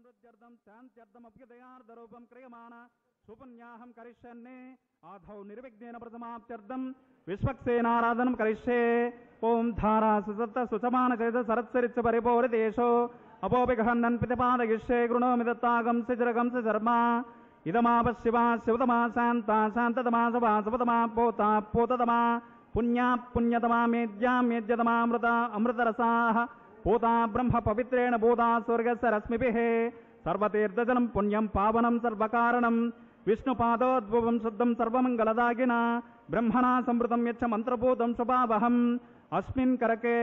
समृद्ध्यर्थं शान्त्यर्थमभ्युदयार्धरूपं क्रियमाण सुपुण्याहं करिष्यन्ने आधौ निर्विघ्नेन प्रथमाप्त्यर्थं विश्वक्सेनाराधनं करिष्ये। ओं धारा सुसत्त सुसमानचेत सरत्सरिच्च परिपूरितेषु अपोपिगहन्नन् पितपादगिष्ये गृणोमि दत्तागं सिजरगं सिजर्मा इदमापशिवा शिवतमा शान्ता शान्ततमा सभा सपतमा पोता पोततमा पुण्या पुण्यतमा मेद्या मेद्यतमामृता अमृतरसाः पूता ब्रह्म पवित्रेण भूता स्वर्गस्य रश्मिभिः सर्वतीर्थजलं पुण्यं पावनं सर्वकारणं विष्णुपादोद्भवं शुद्धं सर्वमङ्गलदायिना ब्रह्मणा संवृतं यच्च मन्त्रभूतं स्वभावहम् अस्मिन् करके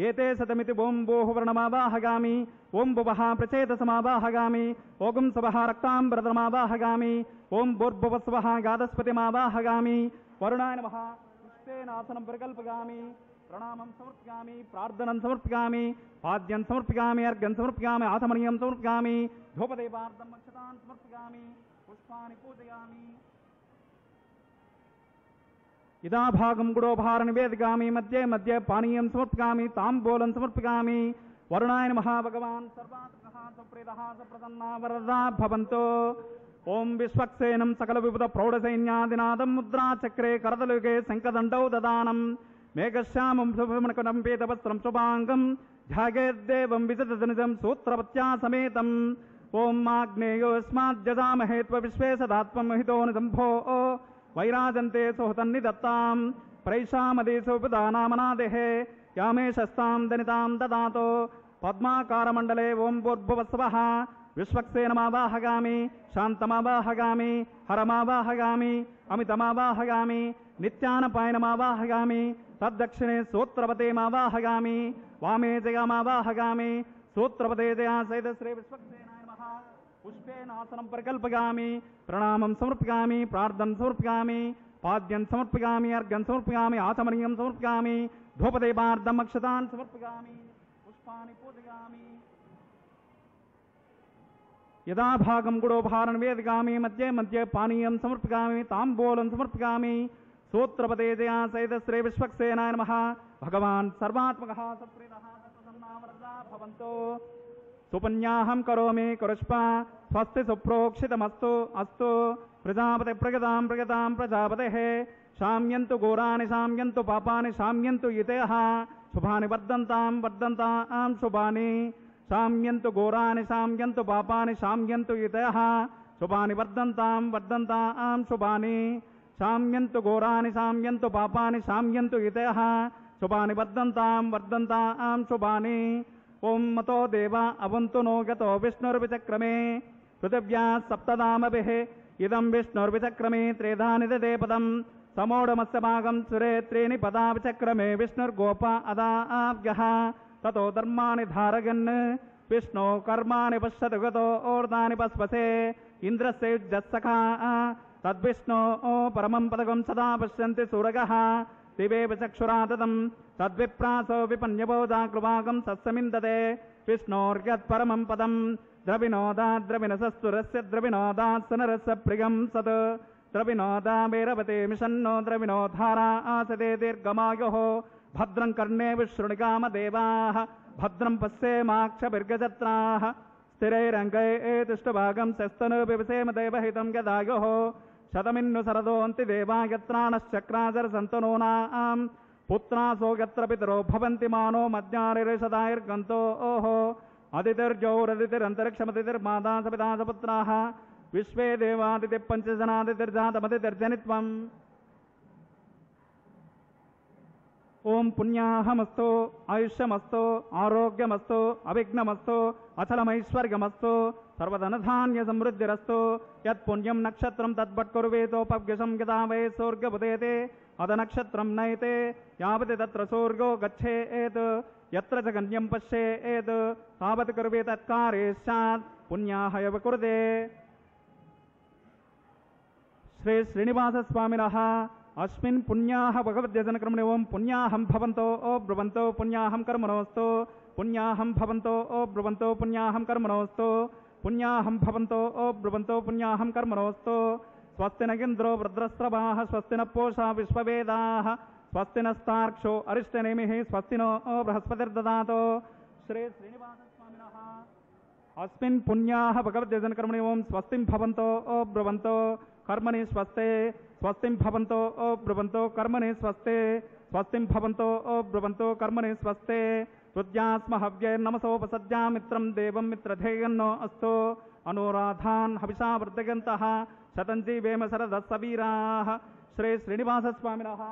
एते शतमिति ओं भूः वर्णमावाहगामि ओं भुवः प्रचेतसमावाहगामि ओं स्वः रक्ताम्बरधमावाहगामि ओं भूर्भुवस्वः गादस्पतिमावाहगामि वरुणाय नमः पुष्पेनासनं परिकल्पयामि प्रणामं समर्पयामि प्रार्थनं समर्पयामि पाद्यं समर्पयामि अर्घ्यं समर्पयामि आचमनीयं समर्पयामि धूपदीपार्थं अक्षतान् समर्पयामि पुष्पाणि पूजयामि इदाभागं गुडोभार निवेदयामि मध्ये मध्ये पानीयं समर्पयामि ताम्बूलं समर्पयामि वरुणाय नमः भगवान् सर्वात्मकः सुप्रीतः सुप्रसन्ना वरदा भवन्तु ओं विश्वक्सेनं सकलविभुत प्रौढसैन्यादिनादं मुद्राचक्रे करतलुगे शङ्खदण्डौ ददानं मेघश्यामं शुभमणकनं पीतवस्त्रं शुभाङ्गं ध्यायेद्देवं विजतजनिजं सूत्रपत्या समेतम् ओं आग्नेयोऽस्माद्यजामहे त्वविश्वे सदात्ममहितो निदम्भो वैराजन्ते सुहतन्निदत्तां प्रैषामदेशोपदानामनादेः यामे शस्तां दनितां ददातो पद्माकारमण्डले ओं भूर्भुवस्वः विश्वक्सेनमावाहगामि शान्तमावाहगामि हरमावाहगामि अमितमावाहगामि नित्यानपायनमावाहगामि तद्दक्षिणे सूत्रपतेमावाहगामि वामे जयामावाहगामि सूत्रपते जया सहित श्री विश्वक्सेनाय नमः पुष्पेनासनं परिकल्पयामि प्रणामं समर्पयामि प्रार्थनं समर्पयामि पाद्यं समर्पयामि अर्घ्यं समर्पयामि आचमनीयं समर्पयामि धूपदीपार्थम् अक्षतान् समर्पयामि पुष्पाणि पूजयामि यदाभागं गुडोभार निवेदयामि मध्ये मध्ये पानीयं समर्पयामि ताम्बूलं समर्पयामि सूत्रपते जया सहित श्री विश्वक्सेनाय नमः भगवान् सर्वात्मकः सुप्रीतः प्रसन्ना वरदा भवन्तु सुपुण्याहं करोमि कुरुष्पा स्वस्ति सुप्रोक्षितमस्तु अस्तु प्रजापते प्रगतां प्रगतां प्रजापतेः शाम्यन्तु घोराणि शाम्यन्तु पापानि शाम्यन्तु यतयः शुभानि वर्धन्तां वर्धन्तां शुभानि शाम्यन्तु घोराणि शाम्यन्तु पापानि शाम्यन्तु यतयः शुभानि वर्धन्तां वर्धन्तां शुभानि शाम्यन्तु घोराणि शाम्यन्तु पापानि शाम्यन्तु यतयः शुभानि वर्धन्तां वर्धन्तां शुभानि ओं मतो देवा अवन्तु नो गतो विष्णुर्विचक्रमे पृथिव्या सप्तधामभिः इदं विष्णुर्विचक्रमे त्रेधानि ददे पदं समोढमस्य भागं सुरे त्रीणि पदा विचक्रमे विष्णुर्गोपा अदाभ्यः ततो धर्माणि धारयन् विष्णो कर्माणि पश्यतु गतो ऊर्ध्वानि पस्पसे इन्द्रस्य युज्यस्सखा तद्विष्णो परमं पदकं सदा पश्यन्ति सूरगः दिवेव चक्षुराततं तद्विप्रासो विपन्यबोधाकृभागं सत्समिन्दते विष्णोर्यत्परमं पदं द्रविनोदाद्रविनसस्तुरस्य द्रविनोदात्सनरस्य प्रियं सत् द्रविनोदा वैरवते मिषन्नो द्रविनोधारा आसते दीर्घमायुः भद्रं कर्णे विशृणुकामदेवाः भद्रं पश्येमाक्षभिर्गजत्राः स्थिरैरङ्गैः तुष्टभागं शस्तनुर्विवसेम देवहितं गदायुः शतमिन्नु सरदोऽन्ति देवा यत्राणश्चक्राजरसन्तनूनां पुत्रासो यत्र पितरो भवन्ति मानो मध्यारिषदायर्गन्तो ओहो अदितिर्जौरदितिरन्तरिक्षमदितिर्माता सपिता सपुत्राः विश्वे देवादितिः पञ्चजनादितिर्जातमदितिर्जनित्वम् ओं पुण्याहमस्तु आयुष्यमस्तु आरोग्यमस्तु अविघ्नमस्तु अचलमैश्वर्यमस्तु सर्वधनधान्य समृद्धिरस्तु यत्पुण्यं नक्षत्रं तद्वट्कुर्वेतोपव्यसं यदा वै सूर्यमुदेते अदनक्षत्रं नयते यावत् तत्र सूर्यो गच्छेत् यत्र च गण्यं पश्येत् तावत् कुर्वे तत्कार्ये स्यात् पुण्याः एव कुरुते। श्री श्रीनिवासस्वामिनः अस्मिन् पुण्याः भगवद्यजनक्रमणे ओं पुण्याहं भवन्तो ओ ब्रुवन्तो पुण्याहं कर्मणोऽस्तु पुण्याहं भवन्तो ओ ब्रुवन्तो पुण्याहं कर्मणोऽस्तु पुण्याहं भवन्तो ओ ब्रुवन्तो पुण्याहं कर्मणोऽस्तु स्वस्ति न इन्द्रो वृद्रस्रवाः स्वस्ति न पूषा विश्ववेदाः स्वस्ति नस्तार्क्ष्यो अरिष्टनेमिः स्वस्ति नो बृहस्पतिर्ददातु। श्री श्रीनिवासस्वामिनः अस्मिन् पुण्याः भगवद्यजनकर्मणि ओं स्वस्तिं भवन्तो ब्रुवन्तो कर्मणि स्वस्ते स्वस्तिं भवन्तो ब्रुवन्तो कर्मणि स्वस्ते स्वस्तिं भवन्तो ब्रुवन्तो कर्मणि स्वस्ते रुद्यास्म हव्यैर्नमसोपसज्जा मित्रं देवं मित्रधेयन्नो अस्तु अनुराधान् हविषा वर्धयन्तः शतञ्जीवेम शरदस्सवीराः श्री श्रीनिवासस्वामिनः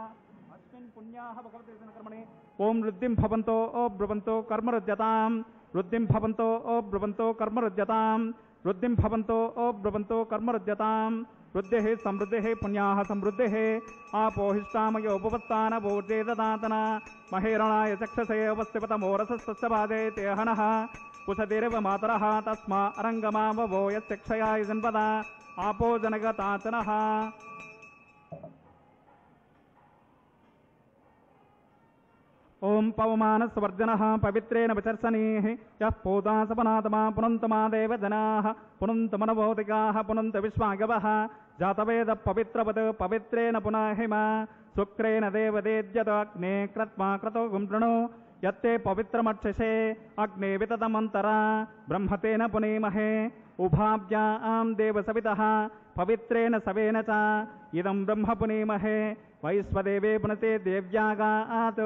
अस्मिन् पुण्याः भगवद्यजनकर्मणि ओं वृद्धिं भवन्तो ब्रुवन्तो कर्मरुद्यतां वृद्धिं भवन्तो ब्रुवन्तो कर्मरुद्यतां वृद्धिं भवन्तो ब्रुवन्तो कर्मरुद्यतां वृद्धिः समृद्धिः पुण्याः समृद्धिः आपोहिष्टामयो उपवत्तान भोजे ददातन महेरणाय चक्षसे अवस्थिपतमोरसस्तस्य पादे ते हनः कुशतिरेव मातरः तस्मा अरङ्गमा ववो यस्य क्षयाय जन्पदा आपो जनगताचनः ओं पवमानस्वर्जनः पवित्रेण विचर्षणीः यः पोता सपनातमा पुनन्तमा देवजनाः पुनन्तमनभौतिकाः पुनन्त विश्वागवः जातवेद पवित्रवत् पवित्रेण पुनः हिमा शुक्रेण देवदेज्यत अग्ने क्रत्वा क्रतो गुंशृणु यत्ते पवित्रमक्षसे अग्ने विततमन्तरा ब्रह्मतेन पुनीमहे उभाभ्यां देवसवितः पवित्रेण सवेन च इदं ब्रह्म पुनीमहे वैश्वदेवे पुनते देव्यागात्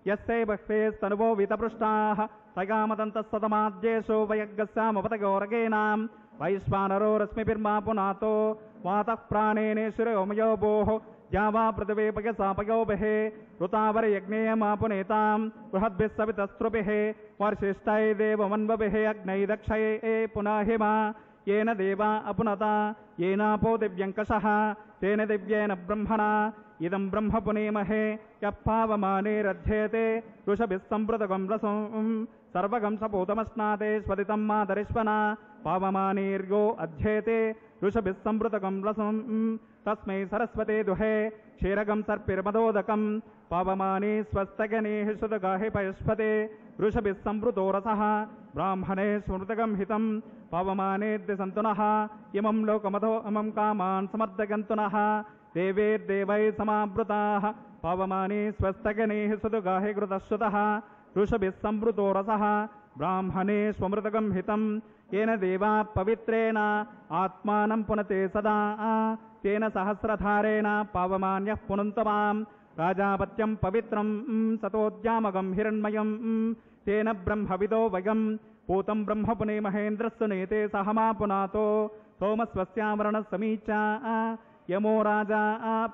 यस्यै बह्वेस्तनुवो वितपृष्टाः तगामदन्तस्ततमाद्येषु वयग्गस्यामपतगौरगेनां वैश्वानरो रश्मिभिर्मा पुनातो वातः प्राणेनेश्वरोमयो भोः द्यावा पृथिवे पयसापयोभिः ऋतावरयज्ञेयमा पुनेतां बृहद्भिः सवितस्त्रुभिः वर्षिष्ठै देवमन्वभिः अग्नै दक्षये पुनाहिमा येन देवा अपुनता येनापो दिव्यङ्कषः तेन दिव्येन ब्रह्मणा इदं ब्रह्म पुनीमहे यः पावमानेरध्येते ऋषभिः सम्पृतगं रसं सर्वगं सपूतमस्नाते स्वदितं मातरिष्वना पावमानेर्यो अध्येते ऋषभिः सम्पृतगं रसं तस्मै सरस्वते दुहे क्षीरगं सर्पिर्मदोदकं पावमाने स्वस्तगनेः सुदगाहि पयस्पते ऋषभिः सम्पृतो रसः ब्राह्मणे स्मृतगं हितं पावमानेद्य सन्तु नः इमं लोकमधो इमं कामान् समर्दयन्तु नः देवैर्देवैः समावृताः पावमाने स्वस्तगनेः सुदगाहि कृतश्रुतः ऋषभिः सम्पृतो रसः ब्राह्मणे स्वमृतगं हितं येन देवा पवित्रेण आत्मानं पुनते सदा तेन सहस्रधारेण पावमान्यः पुनन्तमां राजापत्यं पवित्रं सतोद्यामगं हिरण्मयं तेन ब्रह्मविदो वयं पूतं ब्रह्म पुनीमहेन्द्रस्य नेते सहमा पुनातो सोमस्वस्यावरणः समीचा यमो राजा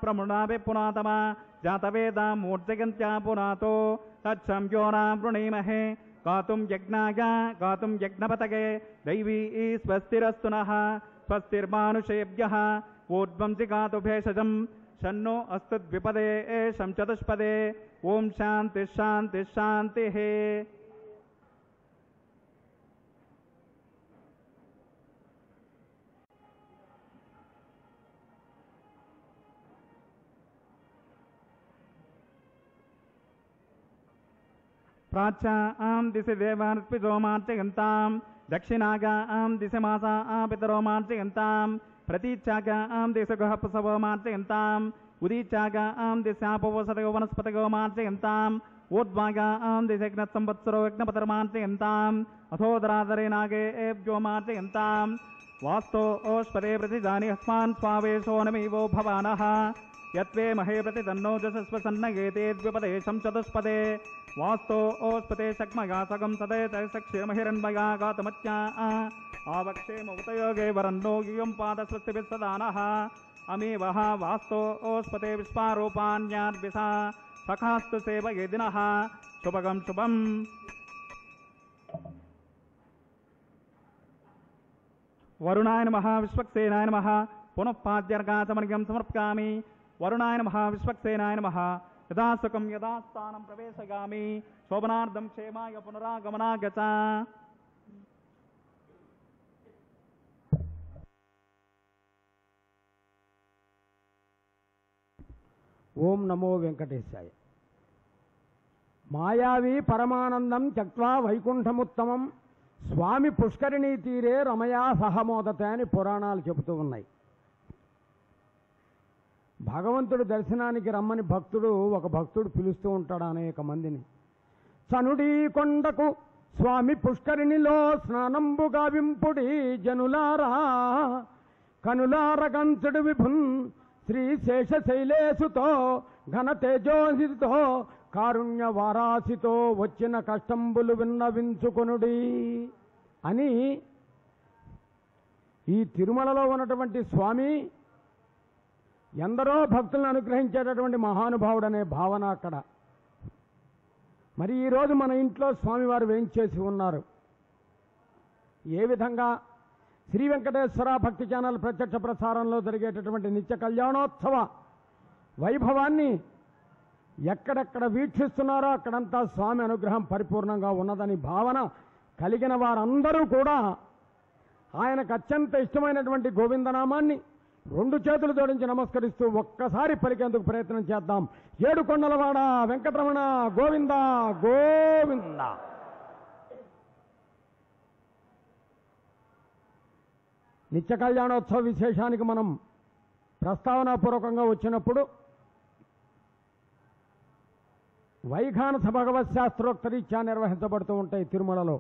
प्रमृणाभि पुनातमा जातवेदा मूर्जयन्त्या पुनातो तच्छं योना वृणीमहे गातुं यज्ञाय गातुं यज्ञपतगे दैवी स्वस्तिरस्तु नः स्वस्तिर्मानुषेभ्यः ऊर्ध्वं जिगातु भेषजं शन्नो अस्तु द्विपदे शं चतुष्पदे ओं शान्ति शान्ति शान्तिः प्राच्यां दिशि देवार्पितो मार्चयन्तां दक्षिणागां दिशि मासा पितरो मार्चयन्तां प्रतीच्यागां दिशि गृहप्रसवो मार्चयन्ताम् उदीच्यागां दिशापवसतयो वनस्पतयो मार्चयन्ताम् ऊर्ध्वागां दिशयज्ञसंवत्सरो यज्ञपतर्मार्चयन्ताम् अथोदरादरे नागेभ्यो मार्चयन्ताम् वास्तो ओष्पदे प्रतिजानि हस्मान् स्वावेशो नमीवो भवानः यत्वे महे प्रति तन्नो जसस्वसन्नगेते द्विपदेशं चतुष्पदे वास्तो ओष्पदे शक्मया सगं सदे तैसक्षेमहिरण्मया गातमत्या आवक्षेम उतयोगे वरन्नो गियं पादस्वस्तिभिः सदा नः अमीवः वास्तो ओष्पदे विश्वारूपाण्याद्विषा सखास्तु सेवये दिनः शुभगं शुभम् वरुणाय नमः विश्वक्सेनाय नमः पुनः पाद्यर्गाचमर्घ्यं समर्पयामि वरुणाय नमः विश्वक्सेनाय नमः यदा सुखं यदा स्थानं प्रवेशयामि शोभनार्धं क्षेमाय पुनरागमनाय च ఓం నమో వెంకటేశాయ. మాయావి పరమానందం త్యక్వా వైకుంఠముత్తమం స్వామి పుష్కరిణీ తీరే రమయా సహమోదత అని పురాణాలు చెబుతూ ఉన్నాయి. భగవంతుడు దర్శనానికి రమ్మని ఒక భక్తుడు పిలుస్తూ ఉంటాడు అనేక మందిని. చనుడీ కొండకు స్వామి పుష్కరిణిలో స్నానంబు గావింపుడి జనులారా, కనులారగంచుడు విభున్ శ్రీ శేషశైలేశుతో ఘన తేజోహితో కారుణ్య వారాసితో వచ్చిన కష్టంబులు విన్నవించుకొనుడి అని ఈ తిరుమలలో ఉన్నటువంటి స్వామి ఎందరో భక్తులను అనుగ్రహించేటటువంటి మహానుభావుడనే భావన అక్కడ. మరి ఈరోజు మన ఇంట్లో స్వామివారు వేయించేసి ఉన్నారు. ఏ విధంగా శ్రీ వెంకటేశ్వర భక్తి ఛానల్ ప్రత్యక్ష ప్రసారంలో జరిగేటటువంటి నిత్య కళ్యాణోత్సవ వైభవాన్ని ఎక్కడెక్కడ వీక్షిస్తున్నారో అక్కడంతా స్వామి అనుగ్రహం పరిపూర్ణంగా ఉన్నదని భావన కలిగిన వారందరూ కూడా ఆయనకు అత్యంత ఇష్టమైనటువంటి గోవిందనామాన్ని రెండు చేతులు జోడించి నమస్కరిస్తూ ఒక్కసారి పలికేందుకు ప్రయత్నం చేద్దాం. ఏడుకొండలవాడ వెంకటరమణ గోవింద గోవింద. నిత్య కళ్యాణోత్సవ విశేషానికి మనం ప్రస్తావనాపూర్వకంగా వచ్చినప్పుడు వైఖానస భగవత్ శాస్త్రోక్తరీత్యా నిర్వహించబడుతూ ఉంటాయి తిరుమలలో.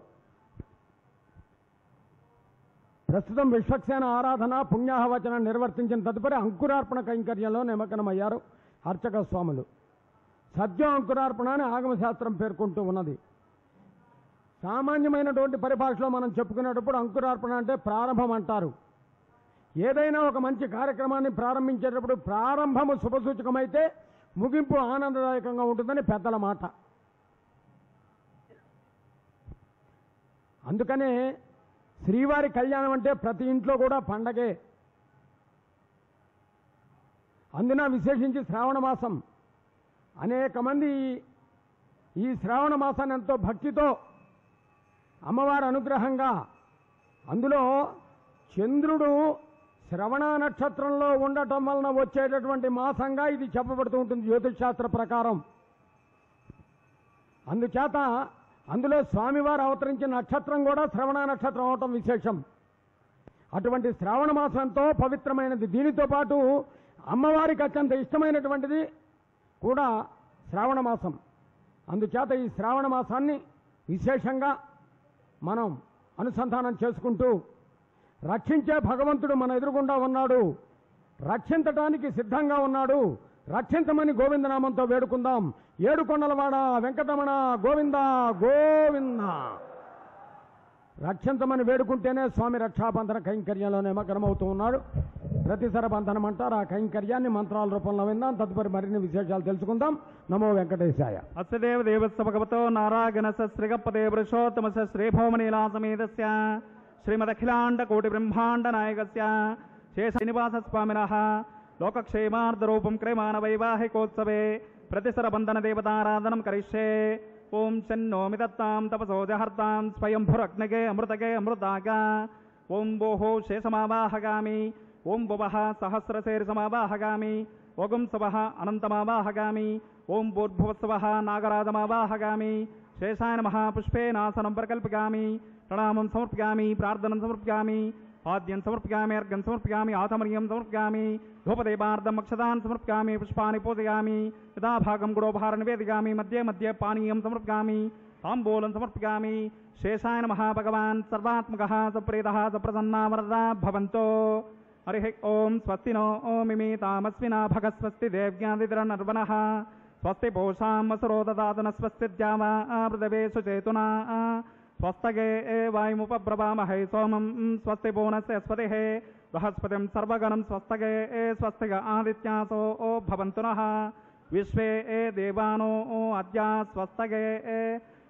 ప్రస్తుతం విశ్వక్సేన ఆరాధన పుణ్యాహవచనం నిర్వర్తించిన తదుపరి అంకురార్పణ కైంకర్యంలో నిమగ్నమయ్యారు అర్చక స్వాములు. సద్యం అంకురార్పణ అని ఆగమశాస్త్రం పేర్కొంటూ ఉన్నది. సామాన్యమైనటువంటి పరిభాషలో మనం చెప్పుకునేటప్పుడు అంకురార్పణ అంటే ప్రారంభం అంటారు. ఏదైనా ఒక మంచి కార్యక్రమాన్ని ప్రారంభించేటప్పుడు ప్రారంభము శుభసూచకమైతే ముగింపు ఆనందదాయకంగా ఉంటుందని పెద్దల మాట. అందుకనే శ్రీవారి కళ్యాణం అంటే ప్రతి ఇంట్లో కూడా పండగే. అందున విశేషించి శ్రావణ మాసం అనేక మంది ఈ శ్రావణ మాసాన్ని ఎంతో భక్తితో అమ్మవారి అనుగ్రహంగా, అందులో చంద్రుడు శ్రవణ నక్షత్రంలో ఉండటం వలన వచ్చేటటువంటి మాసంగా ఇది చెప్పబడుతూ ఉంటుంది జ్యోతిష్ శాస్త్ర ప్రకారం. అందుచేత అందులో స్వామివారు అవతరించిన నక్షత్రం కూడా శ్రవణ నక్షత్రం అవటం విశేషం. అటువంటి శ్రావణ మాసంతో పవిత్రమైనది. దీనితో పాటు అమ్మవారికి అత్యంత ఇష్టమైనటువంటిది కూడా శ్రావణ మాసం. అందుచేత ఈ శ్రావణ మాసాన్ని విశేషంగా మనం అనుసంధానం చేసుకుంటూ రక్షించే భగవంతుడు మన ఎదురుగుండా ఉన్నాడు, రక్షించటానికి సిద్ధంగా ఉన్నాడు. రక్షించమని గోవిందనామంతో వేడుకుందాం. ఏడుకొండలవాడ వెంకటరమణ గోవింద గోవింద. రక్షించమని వేడుకుంటేనే స్వామి రక్షాబంధన కైంకర్యంలో నిమగ్నమవుతూ ఉన్నాడు. ప్రతిసర బంధనం అంటారు. ఆ కైంకర్యాన్ని మంత్రాల రూపంలో విందాం. తదుపరి మరిన్ని విశేషాలు తెలుసుకుందాం. నమో వెంకటేశాయ. అస్యదేవ దేవస్య భగవతో నారాయణస్య శ్రీగప్పదే పురుషోత్తమస్య శ్రీభౌమనీలాసమేతస్య శ్రీమదఖిలాండ కోటి బ్రహ్మాండ నాయకస్య శేష శ్రీనివాస స్వామినః లోకక్షేమార్థరూపం క్రయమాణ వైవాహికోత్సవే ప్రతిసర బంధన దేవతారాధనం కరిష్యే. ఓం శన్నో మిదత్తాం తపసో జహర్తాం స్వయంభురగ్నగే అమృతగే అమృతాగా. ఓం భోహో శేషమావాహగామి. ఓం భువః సహస్రశీర్షమావాహగామి. ఓం సవః అనంతమావాహగామి. ఓం భూర్భువస్వః నాగరాజమావాహగామి. శేషాయ నమః పుష్పేనాసనం ప్రకల్పయామి. ప్రణామం సమర్పయామి. ప్రార్థనం సమర్పయామి. ఆద్యం సమర్పయామి. అర్ఘ్యం సమర్పయామి. ఆచమర్యం సమర్పయామి. ధూపదీపార్థం అక్షతాన్ సమర్పయామి. పుష్పాన్ని పూజయామి. యథాభాగం గుడోపహార నివేదయామి. మధ్య మధ్య పానీయం సమర్పయామి. తాంబూలం సమర్పయామి. శేషాయ నమః. భగవాన్ సర్వాత్మకః సప్రీతః సప్రసన్నా వరదా భవంతో. హరి ఓం. స్వస్తి నో మిమీతామస్మినా భగ. స్వస్తి దేవ్యాదిద్రనర్వణః. స్వస్తి పోషాం వసురో దదాతు న. స్వస్తి ద్యావా పృథివీ సుచేతునా. స్వస్తగే వాయుముపబ్రవామహై సోమం. స్వస్తి పూర్ణస్య స్పతిః బృహస్పతిం సర్వగణం. స్వస్తగే స్వస్తిగ ఆదిత్యాసో భవంతు నః. విశ్వే దేవానో అద్య స్వస్తగే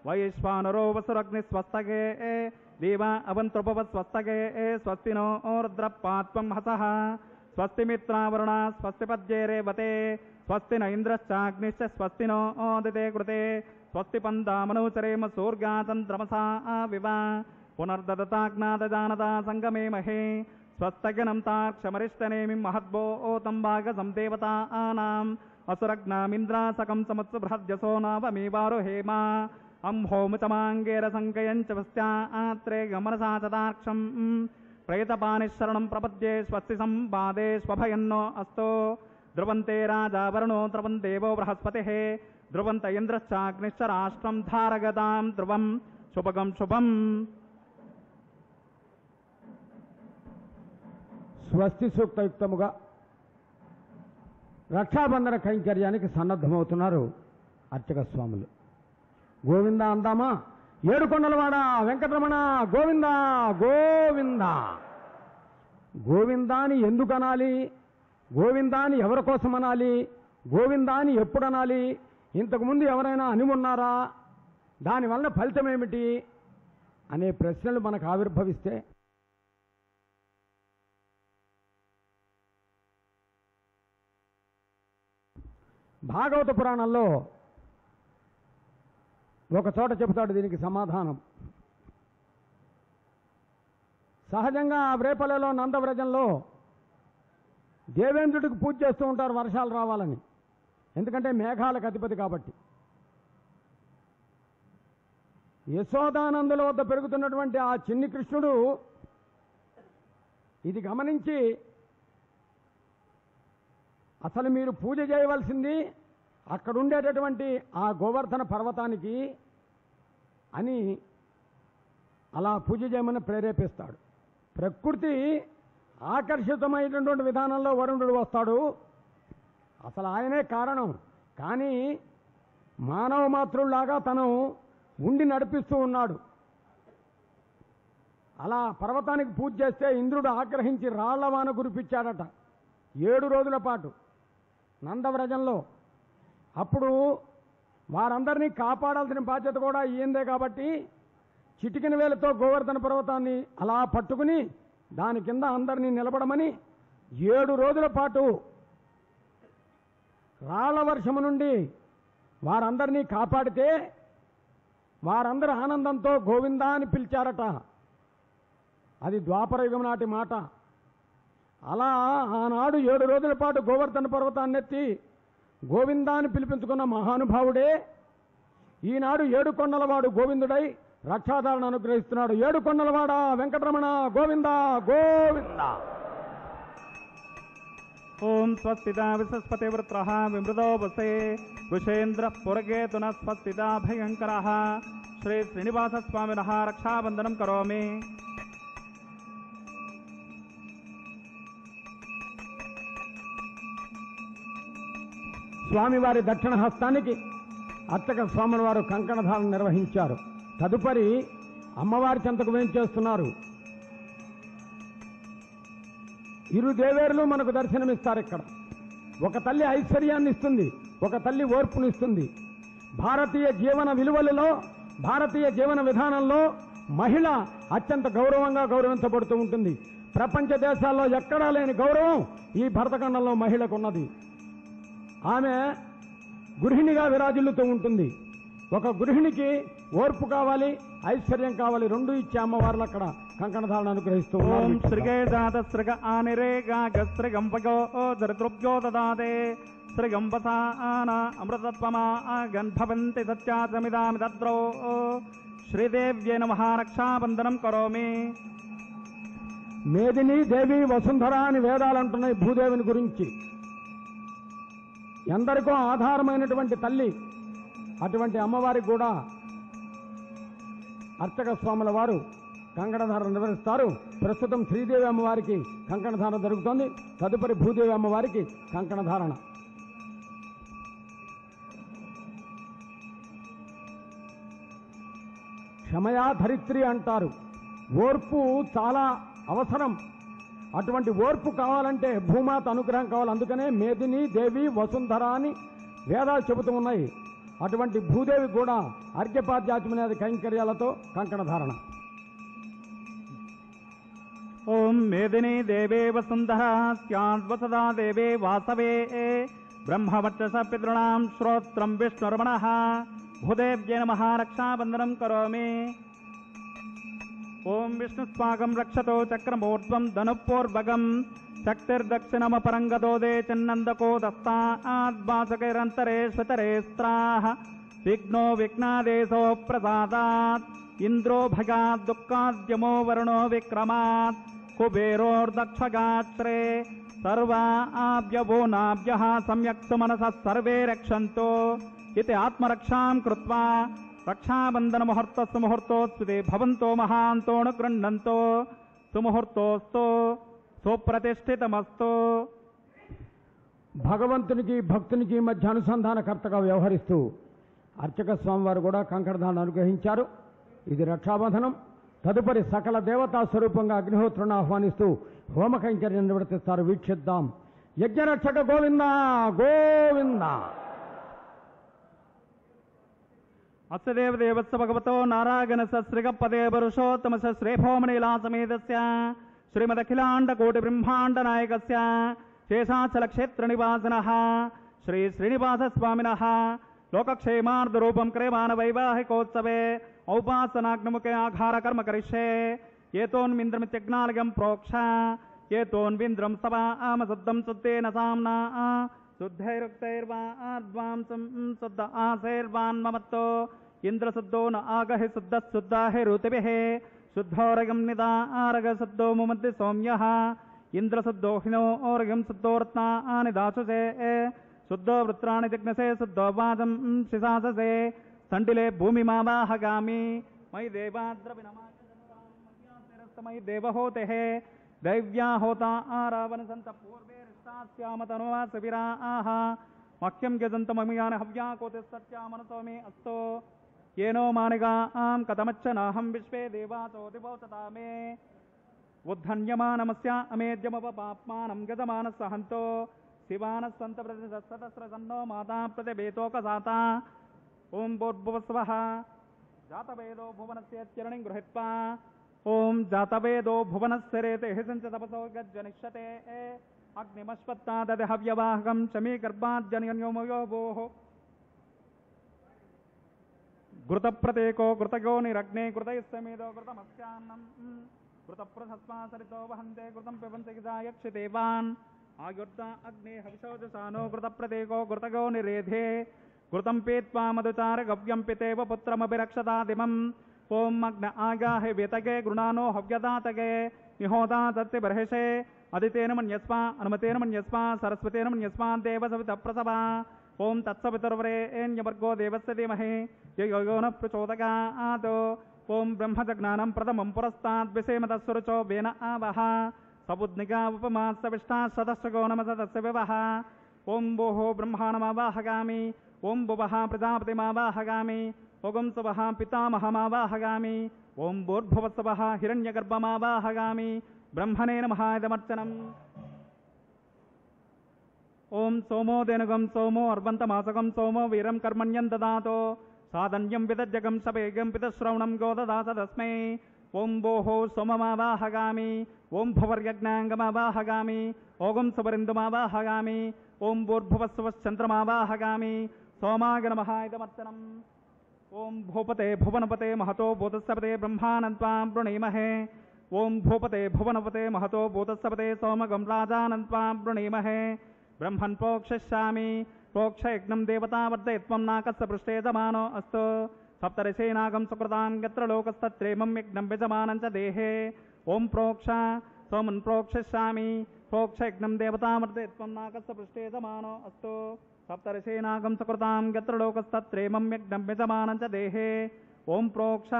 వైశ్వానరో వసురగ్ని. స్వస్తగే దేవా అవంతృపవత్. స్వస్తగే స్వస్తి నో రుద్రపాత్వం హసః. స్వస్తి మిత్రావరుణ. స్వస్తి పద్యే రేవతే. స్వస్తి న ఇంద్రశ్చాగ్నిశ్చ. స్వస్తి నో దితే కృతే. స్వస్తి పందామనోచరేమ సూర్గాతంత్రమసా వివ. పునర్దదతాజ్ఞాదజానదా సంగమే మహే. స్వస్తగనం తాక్షమరిష్టనేమి మహద్భోతం భాగసం దేవతానాం. అసురగ్నామింద్రాసకం సముత్సు బృహద్యసో నావమేవారుహేమ. అంహోముచమాంగేర సంకయం చ వస్త్రే గమనసా చదాక్షం. ప్రేతపానిశరణం ప్రపద్యే. స్వస్తి సంపాదే స్వభయన్నో అస్తో. ధ్రువంతే రాజావరుణో ధ్రువం దేవో బృహస్పతిః. ధ్రువంత ఇంద్రశ్చాగ్నిశ్చ రాష్ట్రం ధారగతాం ధ్రువం. శుభగం శుభం. స్వస్తి సూక్తయుక్తముగా రక్షాబంధన కైంకర్యానికి సన్నద్ధమవుతున్నారు అర్చక స్వాములు. గోవింద అందామా? ఏడుకొండలవాడ వెంకటరమణ గోవింద గోవింద. గోవిందాని ఎందుకు అనాలి? గోవిందాని ఎవరి కోసం అనాలి? గోవిందాని ఎప్పుడు అనాలి? ఇంతకుముందు ఎవరైనా అని ఉన్నారా? దానివల్ల ఫలితం ఏమిటి అనే ప్రశ్నలు మనకు ఆవిర్భవిస్తే భాగవత పురాణంలో ఒక చోట చెబుతాడు దీనికి సమాధానం. సహజంగా ఆ రేపల్లెలో నందవ్రజంలో దేవేంద్రుడికి పూజ చేస్తూ ఉంటారు వర్షాలు రావాలని. ఎందుకంటే మేఘాలకు అధిపతి కాబట్టి. యశోదానందుల వద్ద పెరుగుతున్నటువంటి ఆ చిన్ని కృష్ణుడు ఇది గమనించి అసలు మీరు పూజ చేయవలసింది అక్కడుండేటటువంటి ఆ గోవర్ధన పర్వతానికి అని అలా పూజ చేయమని ప్రేరేపిస్తాడు. ప్రకృతి ఆకర్షితమైనటువంటి విధానంలో వరుణుడు వస్తాడు. అసలు ఆయనే కారణం. కానీ మానవ మాతృలాగా తను ఉండి నడిపిస్తూ ఉన్నాడు. అలా పర్వతానికి పూజ చేస్తే ఇంద్రుడు ఆగ్రహించి రాళ్లవాన కురిపించాడట 7 రోజుల పాటు నందవ్రజంలో. అప్పుడు వారందరినీ కాపాడాల్సిన బాధ్యత కూడా ఈయందే కాబట్టి చిటికిన వేలతో గోవర్ధన పర్వతాన్ని అలా పట్టుకుని దాని కింద అందరినీ నిలబడమని 7 రోజుల పాటు రాళ్ల వర్షము నుండి వారందరినీ కాపాడితే వారందరూ ఆనందంతో గోవిందా అని పిలిచారట. అది ద్వాపరయుగం నాటి మాట. అలా ఆనాడు 7 రోజుల పాటు గోవర్ధన పర్వతాన్ని ఎత్తి గోవిందా అని పిలిపించుకున్న మహానుభావుడే ఈనాడు 7 కొండలవాడు గోవిందుడై రక్షాధారణ అనుగ్రహిస్తున్నాడు. 7 కొండలవాడ వెంకటరమణ గోవింద గోవింద. ఓం స్వస్తిదా విసస్పతివృత్రః విమృదో వసే వృషేంద్ర పురగేతున స్వస్తిదా భయంకరః. శ్రీ శ్రీనివాస స్వామినః రక్షాబంధనం కరోమి. స్వామివారి దక్షిణ హస్తానికి అర్చక స్వాముల వారు కంకణధారణ నిర్వహించారు. తదుపరి అమ్మవారి చెంతకు వేయించేస్తున్నారు. ఇరు దేవేరులు మనకు దర్శనమిస్తారు ఇక్కడ. ఒక తల్లి ఐశ్వర్యాన్ని ఇస్తుంది, ఒక తల్లి ఓర్పునిస్తుంది. భారతీయ జీవన విలువలలో, భారతీయ జీవన విధానంలో మహిళ అత్యంత గౌరవంగా గౌరవించబడుతూ ఉంటుంది. ప్రపంచ దేశాల్లో ఎక్కడా లేని గౌరవం ఈ భరతఖండంలో మహిళకు ఉన్నది. ఆమె గృహిణిగా విరాజిల్లుతూ ఉంటుంది. ఒక గృహిణికి ఓర్పు కావాలి, ఐశ్వర్యం కావాలి, రెండు ఇచ్చే అమ్మవార్లు అక్కడ కంకణధారణ అనుగ్రహిస్తూ ఓం శ్రీగే జాత శ్రీగ ఆనిరేగాగస్త్రిగంపగో దరిద్రుభ్యో దదాదే శ్రీగంపసాన అమృతత్వమా గన్భవంతి సత్యాసమిదామి దద్రో శ్రీదేవ్యై నమః రక్షాబంధనం కరోమి. మేదిని దేవి వసుంధర అని వేదాలు అంటున్నాయి భూదేవిని గురించి. ఎందరికో ఆధారమైనటువంటి తల్లి. అటువంటి అమ్మవారికి కూడా అర్చక స్వాముల వారు కంకణధారణ నిర్వహిస్తారు. ప్రస్తుతం శ్రీదేవి అమ్మవారికి కంకణధారణ జరుగుతోంది. తదుపరి భూదేవి అమ్మవారికి కంకణధారణ. క్షమయా ధరిత్రి అంటారు. ఓర్పు చాలా అవసరం. అటువంటి ఓర్పు కావాలంటే భూమాత అనుగ్రహం కావాలి. అందుకనే మేదిని దేవి వసుంధర అని వేదాలు చెబుతూ ఉన్నాయి. అటువంటి భూదేవి కూడా అర్ఘ్యపాద్యాత్మనేది కైంకర్యాలతో కంకణధారణ. ఓం మేదిని దేవే వసుంధర స్యాద్వసదా దేవే వాసవే బ్రహ్మవర్చస పితॄణాం శ్రోత్రం విష్ణుర్మణః భూదేవ్యై నమః రక్షాబంధనం కరోమి. ఓం విష్ణుస్వాగం రక్షతో చక్రమూర్ధ్వం ధనుపూర్వగం శక్తిర్దక్షిణమపరంగదోదే చిన్నందకో దస్తాద్వాసకైరంతరేష్వతరే స్త్రాః విఘ్నో విఘ్నాదేశో ప్రసాదాత్ ఇంద్రో భగాద్ దుఃఖాద్యమో వరుణో విక్రమాత్ కుబేరోర్దక్షగాత్రే సర్వాభ్యవోనాభ్యః సమ్యక్ సుమనసః సర్వే రక్షంతో ఇది ఆత్మరక్షాం కృత్వా రక్షాబంధన ముహూర్త సుముహూర్తోస్మితే భవంతో మహాంతోను గృహంతో సుముహూర్తోస్తు సుప్రతిష్ఠితమస్తు. భగవంతునికి భక్తునికి మధ్య అనుసంధానకర్తగా వ్యవహరిస్తూ అర్చక స్వామివారు కూడా కంకణదాన్ని అనుగ్రహించారు. ఇది రక్షాబంధనం. తదుపరి సకల దేవతా స్వరూపంగా అగ్నిహోత్రుని ఆహ్వానిస్తూ హోమ కైంకర్యం నిర్వర్తిస్తారు. వీక్షిద్దాం. యజ్ఞరక్షక గోవింద గోవింద. అస్య దేవదేవస్య భగవతో నారాయణస్య శ్రీగపదే పురుషోత్తమస్య శ్రీభౌమనీలాసమేతస్య శ్రీమదఖిలాండకోటి బ్రహ్మాండ నాయకస్య శేషాచల క్షేత్ర నివాసినః శ్రీ శ్రీనివాస స్వామినః లోకక్షేమార్థరూపం క్రియమాణ వైవాహికోత్సవే ఔపాసనాగ్నిముఖే ఆఘార కర్మ కరిష్యే. ఏతోన్మింద్రమిత్యజ్ఞాలయం ప్రోక్ష ఏతోన్వింద్రం సవా ఆమశుద్ధం శుద్ధేన సామ్నా శుద్ధైరుక్తైర్వాద్వాంసం శుద్ధ ఆశైర్వాన్మమత్తో ఇంద్రశుద్ధో న ఆగహి శుద్ధ శుద్ధాహి ఋతుభిః శుద్ధోరగం నిదా ఆరగ శుద్ధో ముమద్ది సౌమ్యః ఇంద్రశుద్ధో హినో ఓరగం శుద్ధో రత్నాని దాసుసే శుద్ధో వృత్రాణి జిజ్ఞసే శుద్ధో వాదం శిశాససే స్థండిలే భూమిమావాహగామి మయి దేవాద్రవినమామయి దేవహోతేః దైవ్యా హోతా ఆరావణ సంత పూర్వే రిష్టాస్యామతనువా సవిరాః వాక్యం యజంతమమియాన హవ్యా కోతి సత్యామనతో మే అస్తో ఏనో మానిగాం కథమచ్చ నాహం విశ్వే దేవాసో దివోచతా మే ఉద్ధన్యమానమస్య అమేద్యమపాప్మానం గజమానస్సహంతో శివానస్సంత ప్రతిసహస్రసన్నో మాతా ప్రతిభేతోకసాత. ఓం భూర్భువస్వః జాతవేదో భువనస్యరణిం గృహీత్వా ఓం జాతవేదో భువనస్సరేతే హిసంచ తపసో గజ్జనిష్యతే అగ్నిమశ్వత్తాదది హవ్యవాహకం చమీ గర్భాజ్జనయోమయో భోః ఘృతప్రతేకో ఘృతగో నిరగ్నే ఘృతయస్సమేదో ఘృతమస్యాన్నం ఘృతప్రసస్మాసరితో వహంతే ఘృతం పిబంతి గిజాయక్షిదేవాన్ ఆయుర్ద అగ్నే హవిషోజసానో ఘృతప్రతేకో ఘృతగో నిరేధే ఘృతం పీత్వా మధుచార గవ్యం పితేవ పుత్రమభిరక్షతాదిమం. ఓం అగ్న ఆగాహి వేతగే గృణానో హవ్యదాతగే నిహోదా దత్తి బర్హిషే అదితేన మన్యస్మా అనుమతేన మన్యస్మా సరస్వతేన మన్యస్మా దేవ సవిత ప్రసభా. ఓం తత్సవితుర్వరేణ్యవర్గో దేవస్య ధీమహి యో న ప్రచోదయాత్. ఓం బ్రహ్మజజ్ఞానం ప్రథమం పురస్తాద్విషేమ తస్సురుచో వేన ఆవహ సబుద్నిగా ఉపమాసవిష్టా సదస్సగో నమ సదస్య వివహ. ఓం భోః బ్రహ్మాణమావాహగామి ఓం భువః ప్రజాపతిమావాహగామి ఓం సువః పితామహమావాహగామి ఓం భూర్భువస్సువః హిరణ్యగర్భమావాహగామి బ్రహ్మణే నమః ఇదమర్చనం. ఓం సోమో దేనుగం సోమో అర్వంతమాసకం సోమో వీరం కర్మణ్యం దదాతో సాధన్యం విదజ్జగం సవేగం పితశ్రవణం గోదదాస తస్మై. ఓం భోః సోమమావాహగామి ఓం భువర్యజ్ఞాంగమావాహగామి ఓం సువరిందుమావాహగామి ఓం భూర్భువస్సువశ్చంద్రమావాహగామి సోమాయ నమః ఇదమర్చనం. ఓం భూపతే భువనపతే మహతో భూతస్సపతే బ్రహ్మానంత్వాం వృణీమహే. ఓం భూపతే భువనపతే మహతో భూతస్సపతే సోమగం రాజానంత్వాం వృణీమహే. బ్రహ్మన్ ప్రోక్షయిష్యామి ప్రోక్షయజ్ఞం దేవతావర్ధయత్వం నాకస్య పృష్ఠే సమానో అస్తు. సప్తర్షీనాగం సుకృతాం గత్ర లోకస్తత్రేమం యజ్ఞం యజమానం చ దేహే. ఓం ప్రోక్ష సోమన్ ప్రోక్షయిష్యామి ప్రోక్షయజ్ఞం దేవతావర్ధయత్వం నాకస్య పృష్ఠే సమానో అస్తు. సప్తర్షీనాగం సుకృతాం గత్ర లోకస్తత్రేమం యజ్ఞం యజమానం చ దేహే. ఓం ప్రోక్ష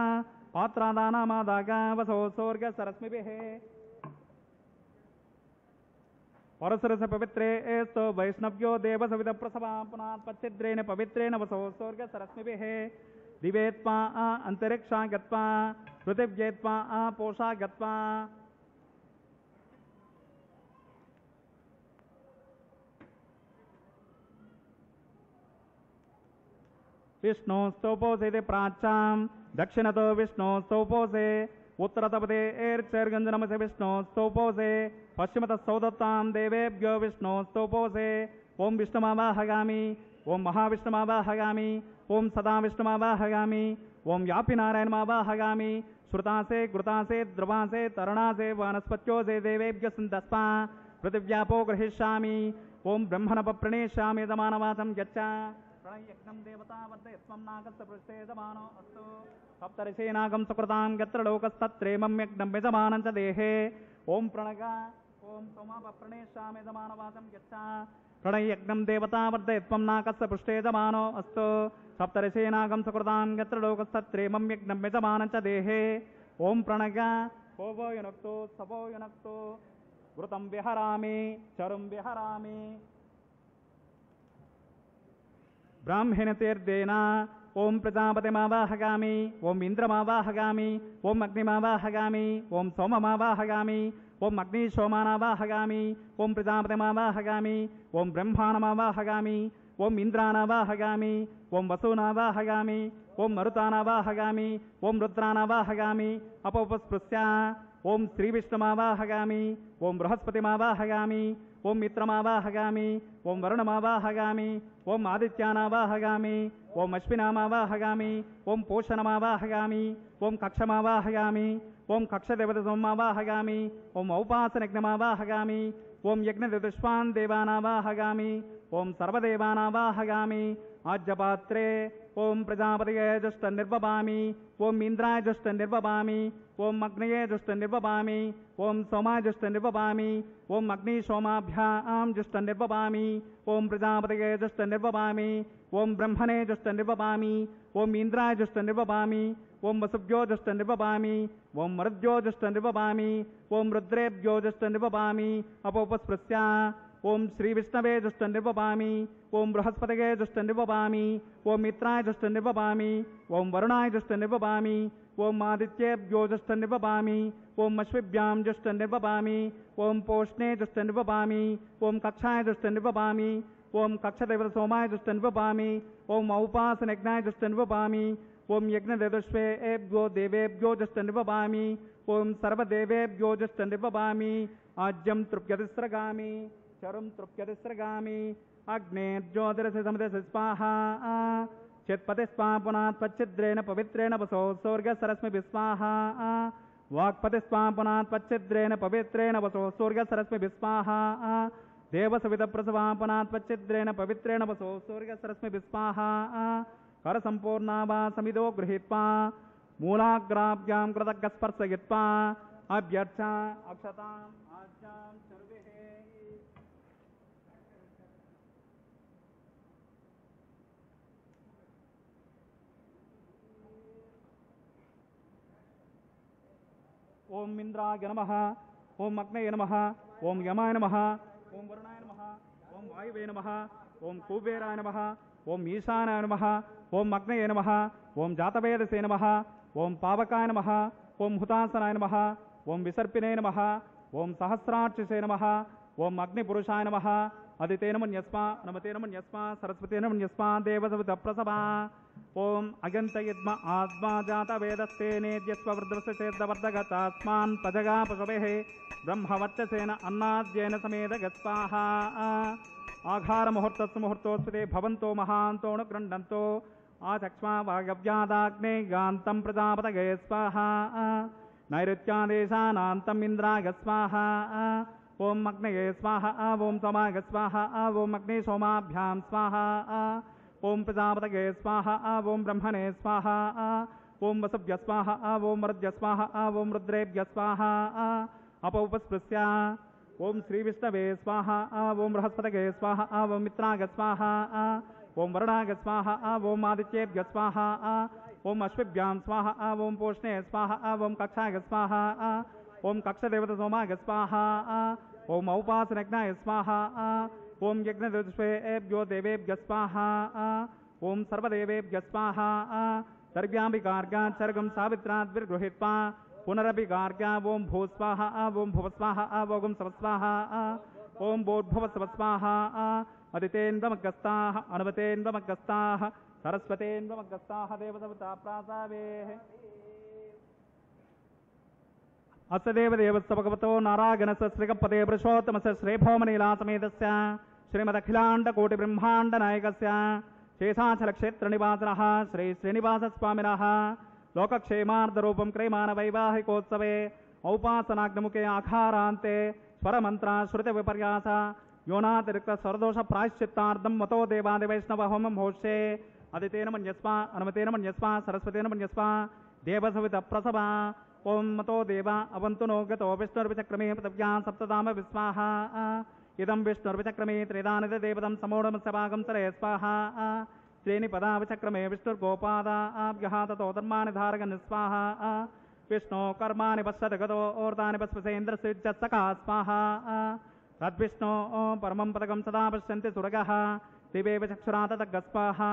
పాత్రాదానామాదాగా వసో సోర్గ సరస్మిభిః. పరసరస పవిత్రే ఏస్తో వైష్ణవ్యో దేవసవిత ప్రసవా పునాత్పచ్చిద్రేణ పవిత్రేణ వసో స్వర్గ సరస్మిభిః. దివేత్వా అంతరిక్షా గత్వా పృథివ్యేత్వా పోషా గత్వా విష్ణోస్తోపోసేది ప్రాచ్యాం దక్షిణతో విష్ణోస్తోపోసే उत्तरतपदे एर्चैर्गंजनमसे विष्णोस्तोपोसे पश्चिमतः सौदत्तां देवेभ्यो विष्णोस्तोपोसे ओं विष्णुमावाहगामि ओं महाविष्णुमावाहगामि ओं सदा विष्णुमावाहगामि ओं व्यापि नारायणमावाहगामि श्रुतासे कृतासे द्रवासे तरुणासे वनस्पत्योसे देवेभ्यः सन्तस्मा पृथिव्यापो गृहीष्यामि ओं ब्रह्मणप्रणेष्यामि दमानवासं यच्च प्रणयज्ञं देवता वर्धयत्वं नागस्य पृष्ठे दमानो अस्तु सप्तर्षीनागं सुकृतां यत्र लोकस्तत्रेमं यज्ञं यजमानं च देहे ओं प्रणगा ओं सोमापप्रणेष्यामि दमानवासं यच्च प्रणयज्ञं देवता वर्धयत्वं नाकस्य पृष्ठे जमानो अस्तु सप्तऋषीनागं सुकृतां यत्र लोकस्तत्रेमं यज्ञं यजमानं च देहे ॐ प्रणय होवो युनक्तो सवो युनक्तो घृतं विहरामि चरुं विहरामि ब्राह्मणतीर्देन ओम प्रजापतिमावाहगामि ओम इंद्रमावाहगामि ओम अग्निमावाहगामि ओम सोममावाहगामि ओम अग्नि सोमानावाहगामि ओम प्रजापतिमावाहगामि ओम ब्रह्माणमावाहगामि ओम इंद्रानावाहगामि ओम वसूनावाहगामि ओम मरुतानावाहगामि ओम रुद्रानावाहगामि अपोपस्पृश्य ओम श्रीविष्णुमावाहगामि ओम बृहस्पतिमावाहगामि ओम मित्रमावाहगामि ओम वरुणमावाहगामि ओम आदित्यानावाहगामि ओम अश्विनामावाहगामि ओम पोषणमावाहगामि ओम कक्षमावाहगामि ओम कक्षदेवतसोमावाहगामि ओम औपासनयज्ञमावाहगामि ओम यज्ञदुष्पान् देवानावाहगामि ओम सर्वदेवानावाहगामि आज्यपात्रे ओम प्रजापतये जुष्टं निर्वपामि ओम इंद्राय जुष्टं निर्वपामि ओम अग्नये जुष्टं निर्वपामि ओम सोमाय जुष्टं निर्वपामि ओम अग्नि सोमाभ्यां जुष्टं निर्वपामि ओम प्रजापतये जुष्टं निर्वपामि ओम ब्रह्मणे जुष्टं निर्वपामि ओम इंद्राय जुष्टं निर्वपामि ओम वसुभ्यो जुष्टं निर्वपामि ओम मरुद्भ्यो जुष्टं निर्वपामि ओम रुद्रेभ्यो जुष्टं निर्वपामि अपोपस्पृश्य ओम श्री विष्णवे जुष्टं निर्वपामि ओम बृहस्पतये जुष्टं निर्वपामि ओम मित्राय जुष्टं निर्वपामि ओम वरुणाय जुष्टं निर्वपामि ओम आदित्येभ्यो जुष्टं निर्वपामि ओम अश्विभ्यां जुष्टं निर्वपामि ओम पोष्णे जुष्टं निर्वपामि ओम कक्षाय जुष्टं निर्वपामि ओम कक्षदेवतसोमाय जुष्टं निर्वपामि ओम औपासनयज्ञाय जुष्टं निर्वपामि ओम यज्ञदेवस्वेभ्यो देवेभ्यो जुष्टं निर्वपामि ओम सर्वदेवेभ्यो जुष्टं निर्वपामि आज्यं तृप्यतिस्रगामि चरुं तृप्यतिस्रगामि अग्नेर्ज्योतिरसि समिधस्य स्वाहा चित्पति स्वाहा पुनः त्वच्छिद्रेण पवित्रेण वसो स्वर्गसरस्मिभिः स्वाहा वाक्पति स्वाहा पुनः त्वच्छिद्रेण पवित्रेण वसो स्वर्गसरस्मिभिः स्वाहा देवसवितप्रसवा पुनः त्वच्छिद्रेण पवित्रेण वसो स्वर्गसरस्मिभिः स्वाहा करसम्पूर्णा वा समिदो गृहीत्वा मूलाग्राभ्यां कृतज्ञस्पर्शयित्वा अभ्यर्चा अक्षताम् आज्ञां सर्वे ओम इंद्राय नमः ओम अग्नये नमः ओम यमाय नमः ओम वरुणाय नमः ओम वायुवे नमः ओम कुबेराय नमः ओम ईशानाय नमः ओम अग्नये नमः ओम जातवेदसे नमः ओम पावकाय नमः ओम हुतासनाय नमः ओम विसर्पिने नमः ओम सहस्राक्षसे नमः ओम अग्निपुरुषाय नमः अदितेन मन्यस्मा नमतेन मन्यस्मा सरस्वतेन मन्यस्मा देवसवितप्रसभा ओम अगन्तयद्म आत्मा जातवेदस्ते नेद्यस्व वृद्धस्येद्वर्धगतास्मान् पजगा पशवेः ब्रह्मवर्चसेन अन्नाद्येन समेत गस्वाहा आघारमुहूर्तस्य मुहूर्तोस्ते भवन्तो महान्तो नु गृह्णन्तो आचक्ष्मा वागव्यादाग्ने गान्तं प्रजापतये स्वाहा नैऋत्यादेशानान्तम् इन्द्राय स्वाहा ओम अग्नये स्वाहा ओम सोमाय स्वाहा ओम अग्नि सोमाभ्यां स्वाहा ओम प्रजापतये स्वाहा ओम ब्रह्मणे स्वाहा ओम वसुभ्य स्वाहा ओम मरुद्भ्य स्वाहा ओम रुद्रेभ्य स्वाहा अपौपस्पृश्य ओम श्रीविष्णवे स्वाहा ओम बृहस्पतये स्वाहा ओम मित्राय स्वाहा ओम वरुणाय स्वाहा ओम आदित्येभ्य स्वाहा ओम अश्विभ्यां स्वाहा ओम पोष्णे स्वाहा ओम कक्षाय स्वाहा ओम कक्षदेवतसोमाय स्वाहा ओम औपासनयज्ञाय स्वाहा ओम यज्ञदुष्पेभ्यो देवेभ्य स्वाहा ओम सर्वदेवेभ्य स्वाहा सर्व्याम्बिकार्घ्याचर्गं सावित्राद्विर्गृहीत्वा पुनरपि गार्ग्या ओम भूस्वाहा ओम भुवस्वाहा ओम सवस्वाहा ओम बोद्भवस्वस्वाहा अदितेन्द्रमग्गस्ताः अनुमतेन्द्रमग्गस्ताः सरस्वतेन्द्रमग्गस्ताः देवसविता प्रासावेः अस्य देवदेवस्य भगवतो नारायणस्य श्रीगपते पुरुषोत्तमस्य श्रीभौमनीलासमेतस्य श्रीमदखिलाण्डकोटिब्रह्माण्डनायकस्य शेषाचलक्षेत्रनिवासिनः श्री श्रीनिवासस्वामिनः लोकक्षेमार्धरूपं क्रियमाणवैवाहिकोत्सवे औपासनाग्निमुखे आखारान्ते स्वरमन्त्र श्रुतिविपर्यास योनातिरिक्तस्वरदोषप्रायश्चित्तार्थं मतो देवादिवैष्णवहोमं होष्ये अदितेन मन्यस्मा अनुमतेन मन्यस्मा सरस्वतेन मन्यस्मा देवसवितप्रसभा ओम मतो देवा अवन्तु नो गतो विष्णुर्विचक्रमे पृथिव्यां सप्तधाम विस्वाहा इदं विष्णुर्विचक्रमे त्रिदानिदेवतं समूढमस्य भागं सरे स्वाहा श्रेणिपदाविचक्रमे विष्णुर्गोपादाभ्यः ततो धर्माणि धारयन् स्वाहा विष्णो कर्माणि पश्यति गतो ओर्तानि पश्यसेन्द्रस्युज्जत्सका स्वाहा तद्विष्णो परमं पदकं सदा पश्यन्ति सुरगः दिवेव चक्षुरा ततग्ग स्वाहा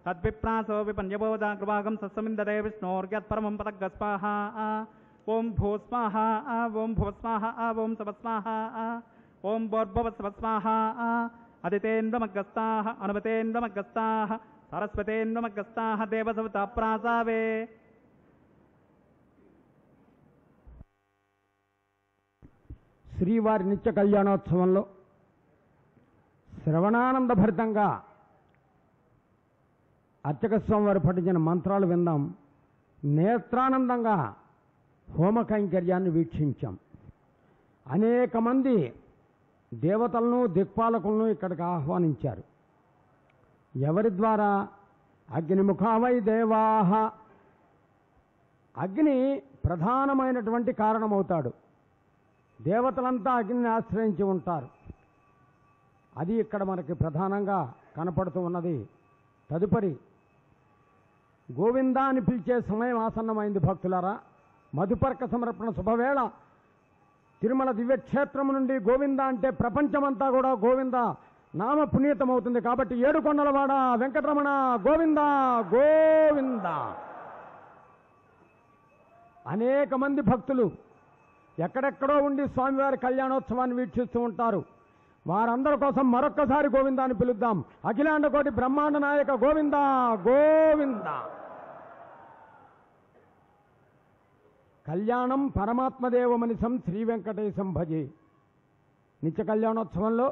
तद्विप्रासो विपन्यवो जागृभागं सस्समिन्दते विष्णोर्यत्परमं पदग्ग स्वाहा ओं भू स्वाहा ओं भुव स्वाहा ओं सव स्वाहा ओं भोर्भुव सव स्वाहा अदितेन्द्रमग्गस्ताः अनुमतेन्द्रमग्गस्ताः सरस्वतेन्द्रमग्गस्ताः देवसविता प्रासावे శ్రీవారి నిత్య కళ్యాణోత్సవంలో శ్రవణానంద భరితంగా అర్చక స్వామి వారు పఠించిన మంత్రాలు విందాం. నేత్రానందంగా హోమ కైంకర్యాన్ని వీక్షించాం. అనేక మంది దేవతలను దిక్పాలకులను ఇక్కడికి ఆహ్వానించారు. ఎవరి ద్వారా? అగ్నిముఖావై దేవాహ. అగ్ని ప్రధానమైనటువంటి కారణమవుతాడు. దేవతలంతా అగ్నిని ఆశ్రయించి ఉంటారు. అది ఇక్కడ మనకి ప్రధానంగా కనపడుతూ ఉన్నది. తదుపరి గోవిందా అని పిలిచే సమయం ఆసన్నమైంది భక్తులారా. మధుపర్క సమర్పణ శుభవేళ తిరుమల దివ్యక్షేత్రం నుండి గోవింద అంటే ప్రపంచమంతా కూడా గోవింద నామ పునీతమవుతుంది. కాబట్టి ఏడుకొండలవాడ వెంకటరమణ గోవింద గోవింద. అనేక మంది భక్తులు ఎక్కడెక్కడో ఉండి స్వామివారి కళ్యాణోత్సవాన్ని వీక్షిస్తూ ఉంటారు. వారందరి కోసం మరొక్కసారి గోవిందాన్ని పిలుద్దాం. అఖిలాండ కోటి బ్రహ్మాండ నాయక గోవింద గోవింద. కళ్యాణం పరమాత్మదేవమనిసం శ్రీ వెంకటేశం భజే. నిత్య కళ్యాణోత్సవంలో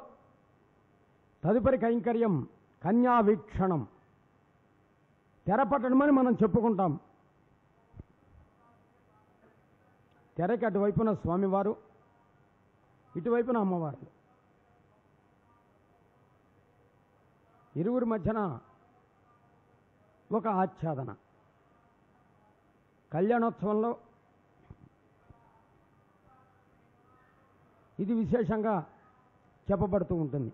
తదుపరి కైంకర్యం కన్యా వీక్షణం, తెరపట్టడమని మనం చెప్పుకుంటాం. తెరకి అటువైపున స్వామివారు, ఇటువైపున అమ్మవారు, ఇరువురి మధ్యన ఒక ఆచ్ఛాదన. కళ్యాణోత్సవంలో ఇది విశేషంగా చెప్పబడుతూ ఉంటుంది.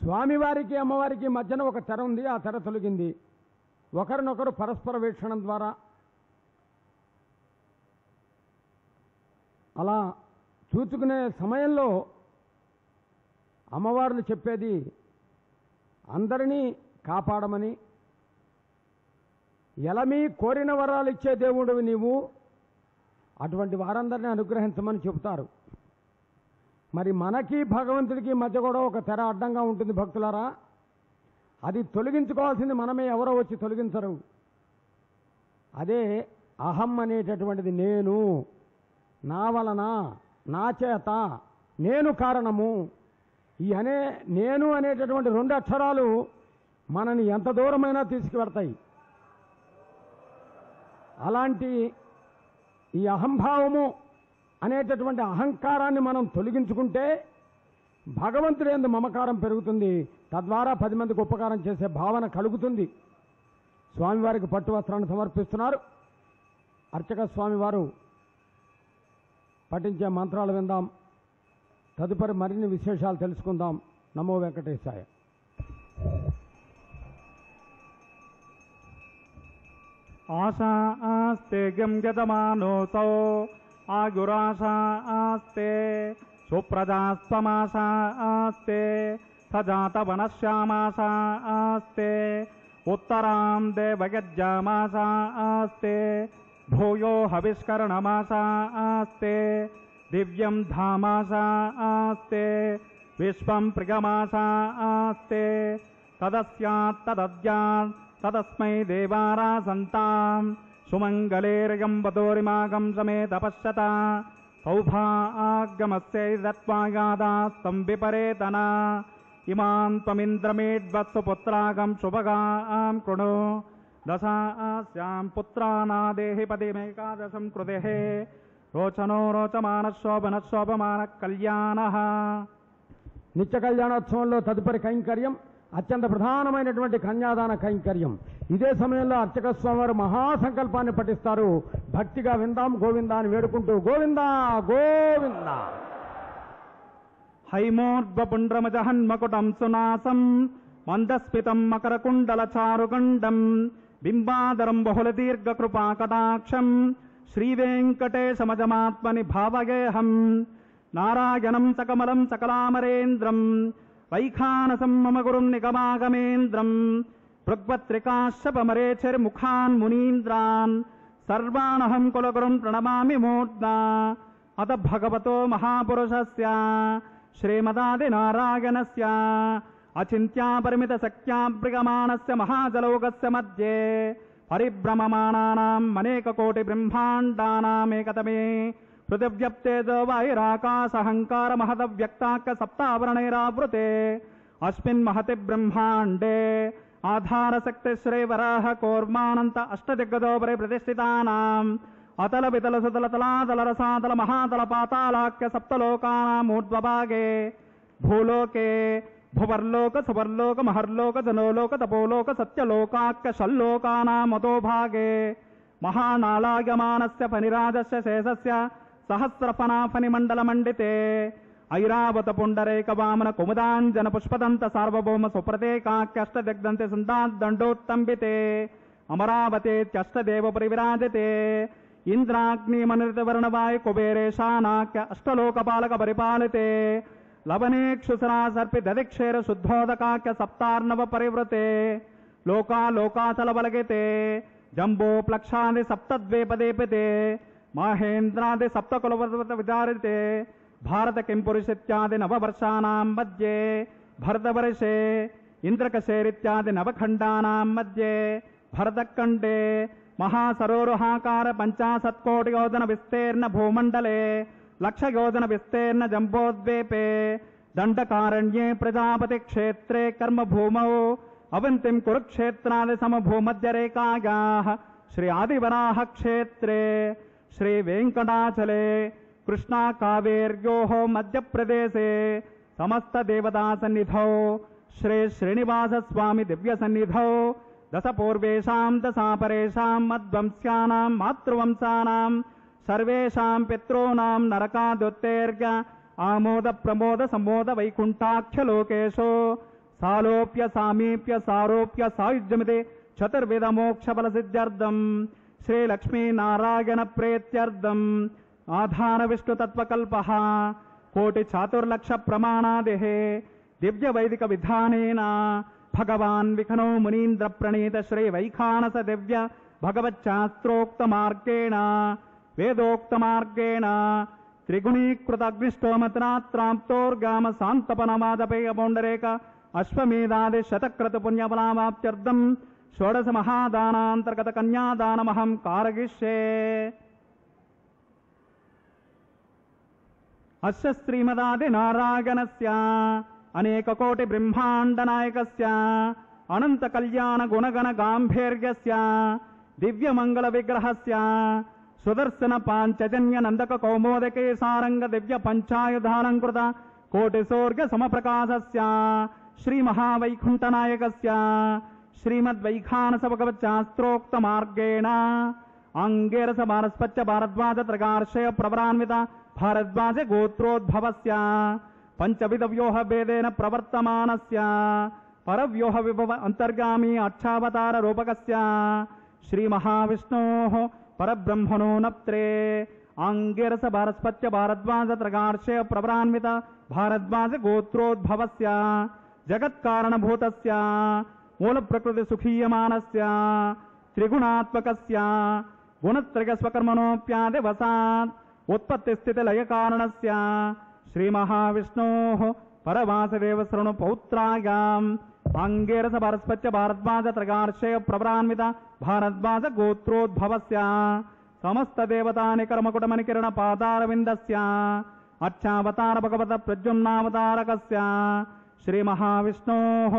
స్వామివారికి అమ్మవారికి మధ్యన ఒక తెర ఉంది. ఆ తెర తొలగింది. ఒకరినొకరు పరస్పర వీక్షణం ద్వారా అలా చూచుకునే సమయంలో అమ్మవార్లు చెప్పేది అందరినీ కాపాడమని, ఎలమీ కోరిన వరాలు ఇచ్చే దేవుడివి నీవు, అటువంటి వారందరినీ అనుగ్రహించమని చెబుతారు. మరి మనకి భగవంతుడికి మధ్య కూడా ఒక తెర అడ్డంగా ఉంటుంది భక్తులారా. అది తొలగించుకోవాల్సింది మనమే, ఎవరో వచ్చి తొలగించరు. అదే అహం అనేటటువంటిది. నేను, నా వలన, నా చేత, నేను కారణము. ఈ నేను అనేటటువంటి రెండు అక్షరాలు మనని ఎంత దూరమైనా తీసుకువెడతాయి. అలాంటి ఈ అహంభావము అనేటటువంటి అహంకారాన్ని మనం తొలగించుకుంటే భగవంతుడి యందు మమకారం పెరుగుతుంది. తద్వారా 10 మందికి ఉపకారం చేసే భావన కలుగుతుంది. స్వామివారికి పట్టు వస్త్రాన్ని సమర్పిస్తున్నారు. అర్చక స్వామివారు పఠించే మంత్రాలు విందాం. తదుపరి మరిన్ని విశేషాలు తెలుసుకుందాం. నమో వెంకటేశాయ. ఆశా ఆస్తే గమ్యతమానోసౌ ఆగురాశా ఆస్తే సుప్రజాస్త్వమాశా ఆస్తే సజాత వనశ్యామాశా ఆస్తే ఉత్తరాం దేవగజ్జామాశా ఆస్తే భూయో హవిష్కరణమాశా ఆస్తే దివ్యం ధామాశా ఆస్తే విశ్వం ప్రిగమాశా ఆస్తే తదస్యాత్ తదద్యాత్ తదస్మై దేవారాసంతాం సుమంగళేర్యం వదోరిమాగం సమేత పశ్యత సౌభాగ్యమస్యైదత్వాయాదాస్తం విపరేతన ఇమాం త్వమింద్రమేడ్వత్సు పుత్రాగం శుభగాం కృణు దశాస్యాం పుత్రానాదేహి పదిమేకాదశం కృతే రోచనో రోచమాన శోభన శోభమాన కళ్యాణ. నిత్య కళ్యాణోత్సవంలో తదుపరి కైంకర్యం అత్యంత ప్రధానమైనటువంటి కన్యాదాన కైంకర్యం. ఇదే సమయంలో అర్చక స్వామి వారు మహాసంకల్పాన్ని పఠిస్తారు. భక్తిగా విందాం, గోవిందా అని వేడుకుంటూ గోవిందా గోవిందా. హైమోర్ధ్వపుండ్రమజహన్మకుటం సునాసం మందస్మితం మకరకుండలచారుగండం బింబాదరం బహుళదీర్ఘకృపాకటాక్షం శ్రీవేంకటేశమజమాత్మని భావగేహం నారాయణం సకమలం సకలామరేంద్రం వైఖానసం మమ గురుం నిగమాగమేంద్రం భృగ్వత్రికాశ్యపమరేచిర్ముఖాన్ మునీంద్రాన్ సర్వాణహం కులగురుం ప్రణమామి మూర్ధ్నా అత భగవతో మహాపురుషస్య శ్రీమదాదినారాయణస్య అచింత్యాపరిమితశక్త్యాబ్రిగమాణస్య మహాజలౌకస్య మధ్యే పరిభ్రమమాణానాం అనేకకోటి బ్రహ్మాండానామేకతమే పృథివ్యప్తేజో వైరాకాశహంకార మహదవ్యక్తాఖ్య సప్తావరణైరావృతే అస్మిన్ మహతి బ్రహ్మాండే ఆధారశక్తిశ్రీవరాహ కూర్మానంత అష్టదిగ్గజోపరి ప్రతిష్ఠితానాం అతల వితల సుతల తలాతల రసాతల మహాతల పాతాళాఖ్య సప్తలోకానామూర్ధ్వభాగే భూలోకే భువర్లోక సువర్లోక మహర్లోక జనోలోక తపోలోక సత్యలోకాఖ్య షల్లోకానామతోభాగే మహానాళాయమానస్య ఫణిరాజస్య శేషస్య సహస్రఫణాఫణిమండలమండితే ఐరావత పుండరైక వామన కుముదాంజన పుష్పదంత సార్వభౌమ సుప్రతేకాఖ్యష్టదిగ్ధంతే సుందాదండోత్తంబితే అమరావతేత్యష్టదేవ పరివిరాజతే ఇంద్రాగ్నిమనిర్తవర్ణవాయు కుబేరేశానాఖ్య అష్టలోకపాలక పరిపాలితే లవనేక్షుసరా సర్పి దదిక్షేర శుద్ధోదకాఖ్య సప్తార్ణవ పరివృతే లోకాలోకాచల బలగితే జంబోప్లక్షాది సప్తద్వేపదేపితే మహేంద్రాది సప్తకులవృత విచారితే భారత కింపురుషిత్యాది నవవర్షానాం మధ్యే భరతవర్షే ఇంద్రకశేరిత్యాది నవఖండానాం మధ్యే భరతఖండే మహాసరోరుహాకార పంచాశత్కోటియోజన విస్తీర్ణ భూమండలే లక్షయోజన విస్తీర్ణ జంబోద్వీపే దండకారణ్యే ప్రజాపతి క్షేత్రే కర్మభూమౌ అవంతిం కురుక్షేత్రాది సమభూమధ్యరేకాయాః శ్రీ ఆదివరాహ క్షేత్రే శ్రీ వెంకటాచలే కృష్ణా కావేర్యోః మధ్యప్రదేశే సమస్త దేవతా సన్నిధౌ శ్రీ శ్రీనివాస స్వామి దివ్య సన్నిధౌ దశ పూర్వేషాం దశాపరేషాం మద్వంస్యానాం మాతృవంశానాం సర్వేషాం పితॄణాం నరకాదుత్తేర్య ఆమోద ప్రమోద సమోద వైకుంఠాఖ్యలోకేషు సాలోప్య సామీప్య సారోప్య సాయుజ్యమితి చతుర్విధ మోక్ష ఫల సిద్ధ్యర్థం శ్రీ లక్ష్మీనారాయణ ప్రేత్యర్థం ఆధార విష్ణు తత్వకల్పః కోటి చాతుర్లక్ష ప్రమాణాదిః దివ్య వైదిక విధానేన భగవాన్ విఖనో మునీంద్ర ప్రణీత శ్రీ వైఖానస దివ్య భగవచ్చాస్త్రోక్త మార్గేణ వేదోక్త మార్గేణ త్రిగుణీకృత అగ్నిష్టోమత్రాప్తోర్గామ శాంతపనమాదపేయ పౌండరేక అశ్వమేధాది శతక్రతు పుణ్యఫలావాప్త్యర్థం షోడశ మహాదానాంతర్గత కన్యాదానమహం కారగిష్యే. అస్య శ్రీమదాది నారాయణస్య అనేక కోటి బ్రహ్మాండ నాయకస్య అనంత కళ్యాణ గుణగణ గాంభీర్యస్య దివ్య మంగళ విగ్రహస్య సుదర్శన పాంచజన్య నందక కౌమోదకే సారంగ దివ్య పంచాయుధాలంకృత కోటి సోర్గ సమప్రకాశస్య శ్రీ మహావైకుంఠ నాయకస్య శ్రీమద్వైఖానస భగవచ్చాస్త్రోక్త మార్గేణ అంగేరస భారస్పత్య భారద్వాజ త్రిగార్షయ ప్రవరాన్విత భారద్వాజ గోత్రోద్భవస్య పంచవిధ వ్యూహ భేదేన ప్రవర్తమానస్య పరవ్యూహ విభవ అంతర్గామి అక్షావతార రూపకస్య శ్రీ మహావిష్ణోః పరబ్రహ్మణో నప్త్రే అంగేరస భారస్పత్య భారద్వాజ త్రిగార్షయ ప్రవరాన్విత భారద్వాజ గోత్రోద్భవస్య జగత్కారణభూతస్య మూల ప్రకృతి సుఖీయమానస్య త్రిగుణాత్మకస్య గుణత్రయ స్వకర్మణోప్యాది వసాత్ ఉత్పత్తి స్థితి లయ కారణస్య శ్రీ మహావిష్ణోః పరవాసుదేవ శృణు పౌత్రాయాం అంగేరస భారస్పత్య భారద్వాజ త్రిగార్షయ ప్రవరాన్విత భారద్వాజ గోత్రోద్భవస్య సమస్త దేవతాని కర్మకుటమని కిరణ పాదారవిందస్య అర్చావతార భగవత ప్రద్యుమ్నావతారకస్య శ్రీ మహావిష్ణోః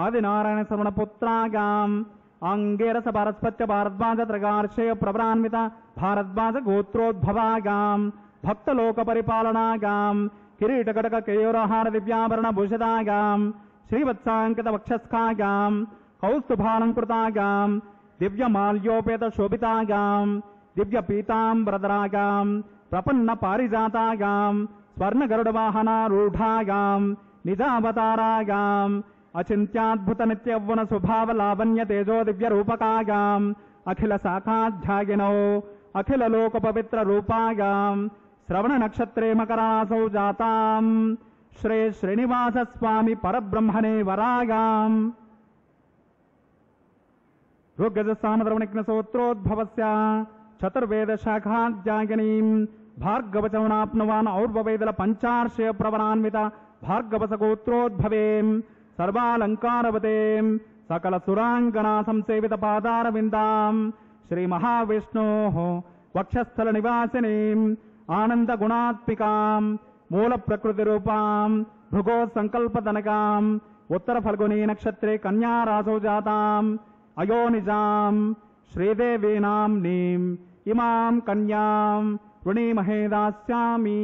ఆదినారాయణ శరణ పుత్రాయాం అంగేరస భారస్పత్య భారద్వాజ త్రిగార్షయ ప్రవరాన్విత భారద్వాజ గోత్రోద్భవాయాం భక్తలోక పరిపాలనాయాం కిరీటకటక కేయూరహార దివ్యాభరణ భూషితాయాం శ్రీవత్సాంకితవక్షస్థాగాం కౌస్తుభాలంకృతాగాం దివ్యమాల్యోపేతశోభితాగాం దివ్యపీతాంబరధరాగాం ప్రపన్న పారిజాతాగాం స్వర్ణగరుడవాహనారూఢాగాం నిజావతారాగాం అచింత్యాద్భుత నిత్యవ్వన స్వభావలావణ్య తేజో దివ్యరూపకాగాం అఖిల శాఖాధ్యాగినౌ అఖిల లోక పవిత్ర రూపాగాం శ్రవణ నక్షత్రే మకరాసౌ జాతాం శ్రీ శ్రీనివాస స్వామి పరబ్రహ్మణే వరాగాం ఋగ్గజ సామద్రవణిఘ్న సూత్రోద్భవస్య చతుర్వేద శాఖాధ్యాగినీం భార్గవచవనాప్నువాన్ ఔర్వవేదల పంచార్షయ ప్రవరాన్విత భార్గవసగోత్రోద్భవేం సర్వాలంకారవతేం సకల సురాంగనా సంసేవిత పాదారవిందాం శ్రీ మహావిష్ణోః వక్షస్థల నివాసినీం ఆనంద గుణాత్మికాం మూల ప్రకృతి రూపాం భృగో సంకల్పదనకాం ఉత్తర ఫల్గుని నక్షత్రే కన్యా రాసౌ జాతాం అయోనిజాం శ్రీదేవీనాం నీం ఇమాం కన్యాం వృణీమహే దాస్యామి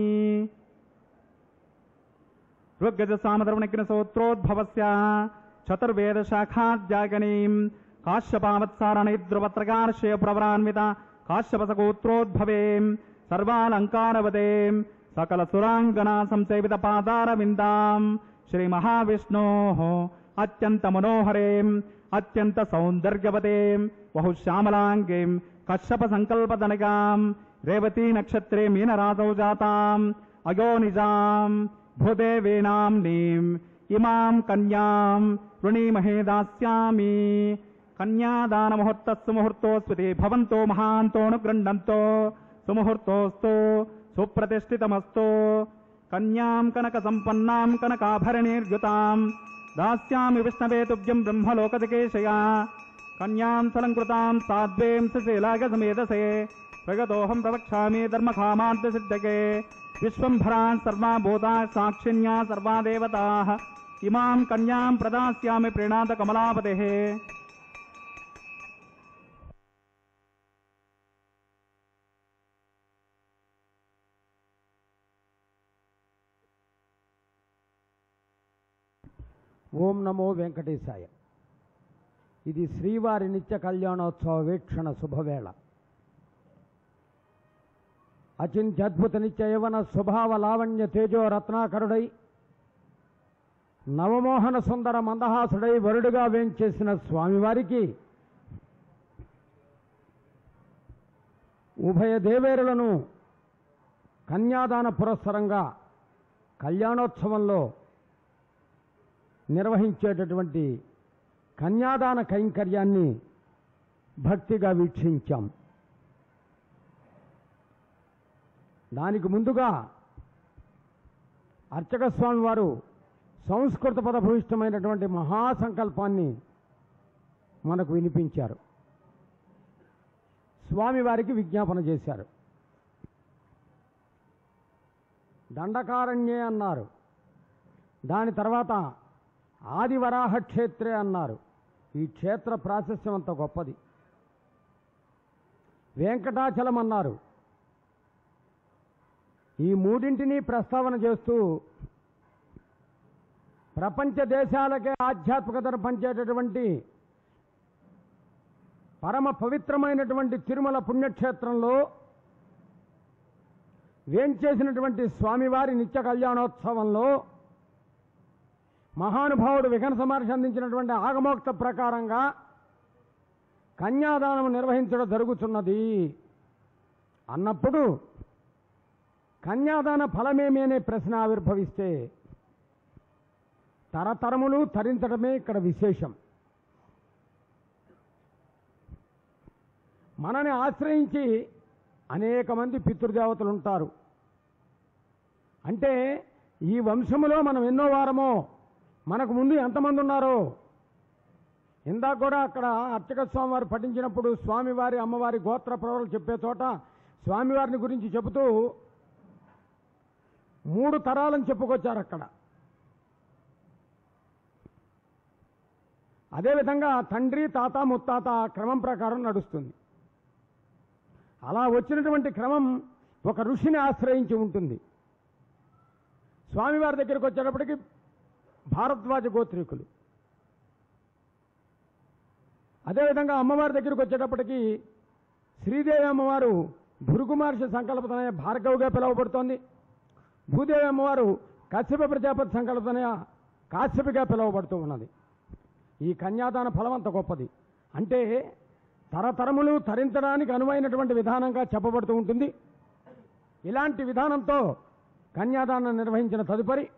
ఋగ్గజ సామద్రవణిఘ్న సూత్రోద్భవస్య చతుర్వేద శాఖాధ్యాగనీం కాశ్యపావత్సారణైద్రువత్రకార్షయ ప్రవరాన్విత కాశ్యపసగోత్రోద్భవేం సర్వాలంకారవతేం సకల సురాంగనా సంసేవిత పాదారవిందాం శ్రీ మహావిష్ణోః అత్యంత మనోహరేం అత్యంత సౌందర్యవతేం బహుశ్యామలాంగీం కశ్యప సంకల్పదనకాం రేవతీ నక్షత్రే మీనరాసౌ జాతాం అయోనిజాం భూదేవీనాం నీం ఇమాం కన్యాం వృణీమహే దాస్యామి కన్యాదాన ముహూర్తస్సు ముహూర్తోస్వతి భవంతో మహాంతోను గృహంతో సుముహూర్తోస్తు సుప్రతిష్ఠితమస్తు కన్యాం కనక సంపన్నాం కనకాభరణీర్యుతాం దాస్యామి విష్ణవే తుభ్యం బ్రహ్మలోకదికేశయా కన్యాం సలంకృతాం సాధ్వేం సుశీలాగసమేధసే ప్రగతోహం ప్రవక్ష్యామి ధర్మకామార్థసిద్ధకే విశ్వంభరాన్ సర్వా భూతా సాక్షిణ్యా సర్వా దేవతాః ఇమాం కన్యాం ప్రదాస్యామి ప్రీణాత కమలాపతేః ఓం నమో వెంకటేశాయ. ఇది శ్రీవారి నిత్య కళ్యాణోత్సవ వీక్షణ శుభవేళ. అచింత్యద్భుత నిత్య యవన స్వభావ లావణ్య తేజో రత్నాకరుడై నవమోహన సుందర మందహాసుడై వరుడుగా వేంచేసిన స్వామివారికి ఉభయ దేవేరులను కన్యాదాన పురస్సరంగా కళ్యాణోత్సవంలో నిర్వహించేటటువంటి కన్యాదాన కైంకర్యాన్ని భక్తిగా వీక్షించాం. దానికి ముందుగా అర్చక స్వామి వారు సంస్కృత పదభూయిష్టమైనటువంటి మహాసంకల్పాన్ని మనకు వినిపించారు. స్వామివారికి విజ్ఞాపన చేశారు. దండకారణ్యే అన్నారు. దాని తర్వాత ఆదివరాహ క్షేత్రే అన్నారు. ఈ క్షేత్ర ప్రాశస్యం అంత గొప్పది. వెంకటాచలం అన్నారు. ఈ మూడింటిని ప్రస్తావన చేస్తూ ప్రపంచ దేశాలకే ఆధ్యాత్మికతను పంచేటటువంటి పరమ పవిత్రమైనటువంటి తిరుమల పుణ్యక్షేత్రంలో వేంచేసినటువంటి స్వామివారి నిత్య కళ్యాణోత్సవంలో మహానుభావుడు విఘ్న సమర్ష అందించినటువంటి ఆగమోక్త ప్రకారంగా కన్యాదానం నిర్వహించడం జరుగుతున్నది అన్నప్పుడు కన్యాదాన ఫలమేమి అనే ప్రశ్న ఆవిర్భవిస్తే తరతరములు తరించడమే ఇక్కడ విశేషం. మనని ఆశ్రయించి అనేక మంది పితృదేవతలు ఉంటారు. అంటే ఈ వంశములో మనం ఎన్నో వారమో మనకు ముందు ఎంతమంది ఉన్నారో ఇందాక కూడా అక్కడ అర్చక స్వామివారు పఠించినప్పుడు స్వామివారి అమ్మవారి గోత్ర ప్రవరలు చెప్పే చోట స్వామివారిని గురించి చెబుతూ 3 తరాలను చెప్పుకొచ్చారు అక్కడ. అదేవిధంగా తండ్రి తాత ముత్తాత క్రమం ప్రకారం నడుస్తుంది. అలా వచ్చినటువంటి క్రమం ఒక ఋషిని ఆశ్రయించి ఉంటుంది. స్వామివారి దగ్గరికి వచ్చేటప్పటికి భారద్వాజ గోత్రీకులు. అదేవిధంగా అమ్మవారి దగ్గరికి వచ్చేటప్పటికి శ్రీదేవి అమ్మవారు భృగు మహర్షి సంకల్పతనయ భార్గవుగా పిలువబడుతోంది. భూదేవి అమ్మవారు కశ్యప ప్రజాపతి సంకల్పతనయ కాశ్యపిగా పిలువబడుతూ ఉన్నది. ఈ కన్యాదాన ఫలం అంత గొప్పది. అంటే తరతరములు తరించడానికి అనువైనటువంటి విధానంగా చెప్పబడుతూ ఉంటుంది. ఇలాంటి విధానంతో కన్యాదానం నిర్వహించిన తదుపరి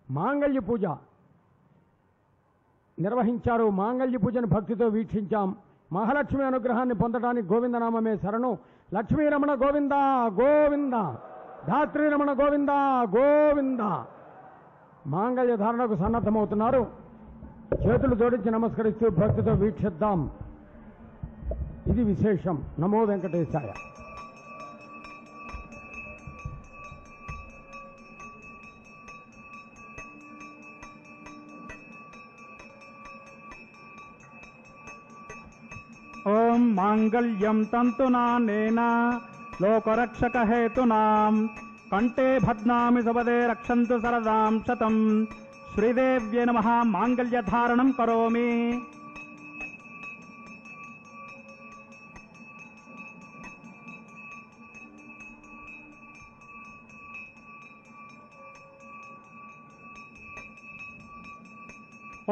మాంగళ్య పూజ నిర్వహించారు. మాంగళ్య పూజను భక్తితో వీక్షించాం. మహాలక్ష్మి అనుగ్రహాన్ని పొందడానికి గోవిందనామమే శరణు. లక్ష్మీరమణ గోవింద గోవింద, ధాత్రీరమణ గోవింద గోవింద. మాంగళ్య ధారణకు సన్నద్ధమవుతున్నారు. చేతులు జోడించి నమస్కరిస్తూ భక్తితో వీక్షిద్దాం. ఇది విశేషం. నమో వెంకటేశాయ. ఓం మాంగళ్యం తంతునానేన లోకరక్షకహేతునాం కంఠే భద్నామి సపదే రక్షంతు సరదాం శతం. శ్రీదేవ్యై నమః. మాంగళ్యధారణం కరోమి.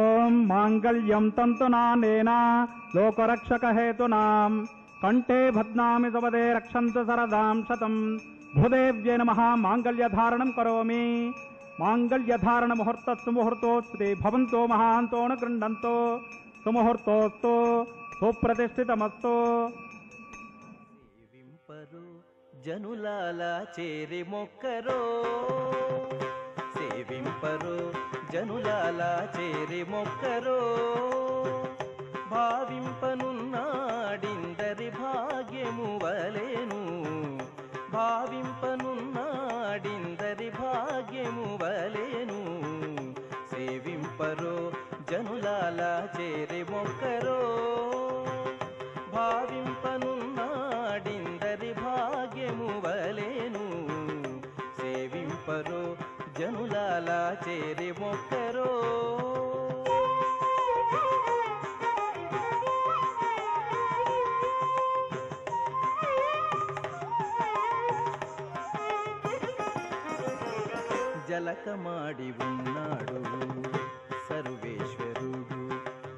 ఓం మాంగళ్యం తంతునానేన లోకరక్షకహేతునాం కంఠే భద్నామి సపదే రక్షంతు సరదాం శతం. భూదేవ్యై నమః. మాంగళ్యధారణం కరోమి. మాంగళ్యధారణ ముహూర్తస్సు ముహూర్తోస్తే భవంతో మహాంతోన గృహంతో సుముహూర్తోస్తు సుప్రతిష్ఠితమస్తు. సేవింపరు జనులాల చేరి మొక్కరో, సేవింపరు జనులాల చేరి మొక్కరో. భావింపనున్నాడిందరి భాగ్యము వలెను, భావింపనున్నాడిందరి భాగ్యము వలెను. సేవింపరో జనులాల చేరి మొక్కరో, భావింపనున్నాడిందరి భాగ్యము వలెను. సేవింపరో జనులాల చేరి మొక్కరో. జలకమాడి ఉన్నాడు సర్వేశ్వరుడు,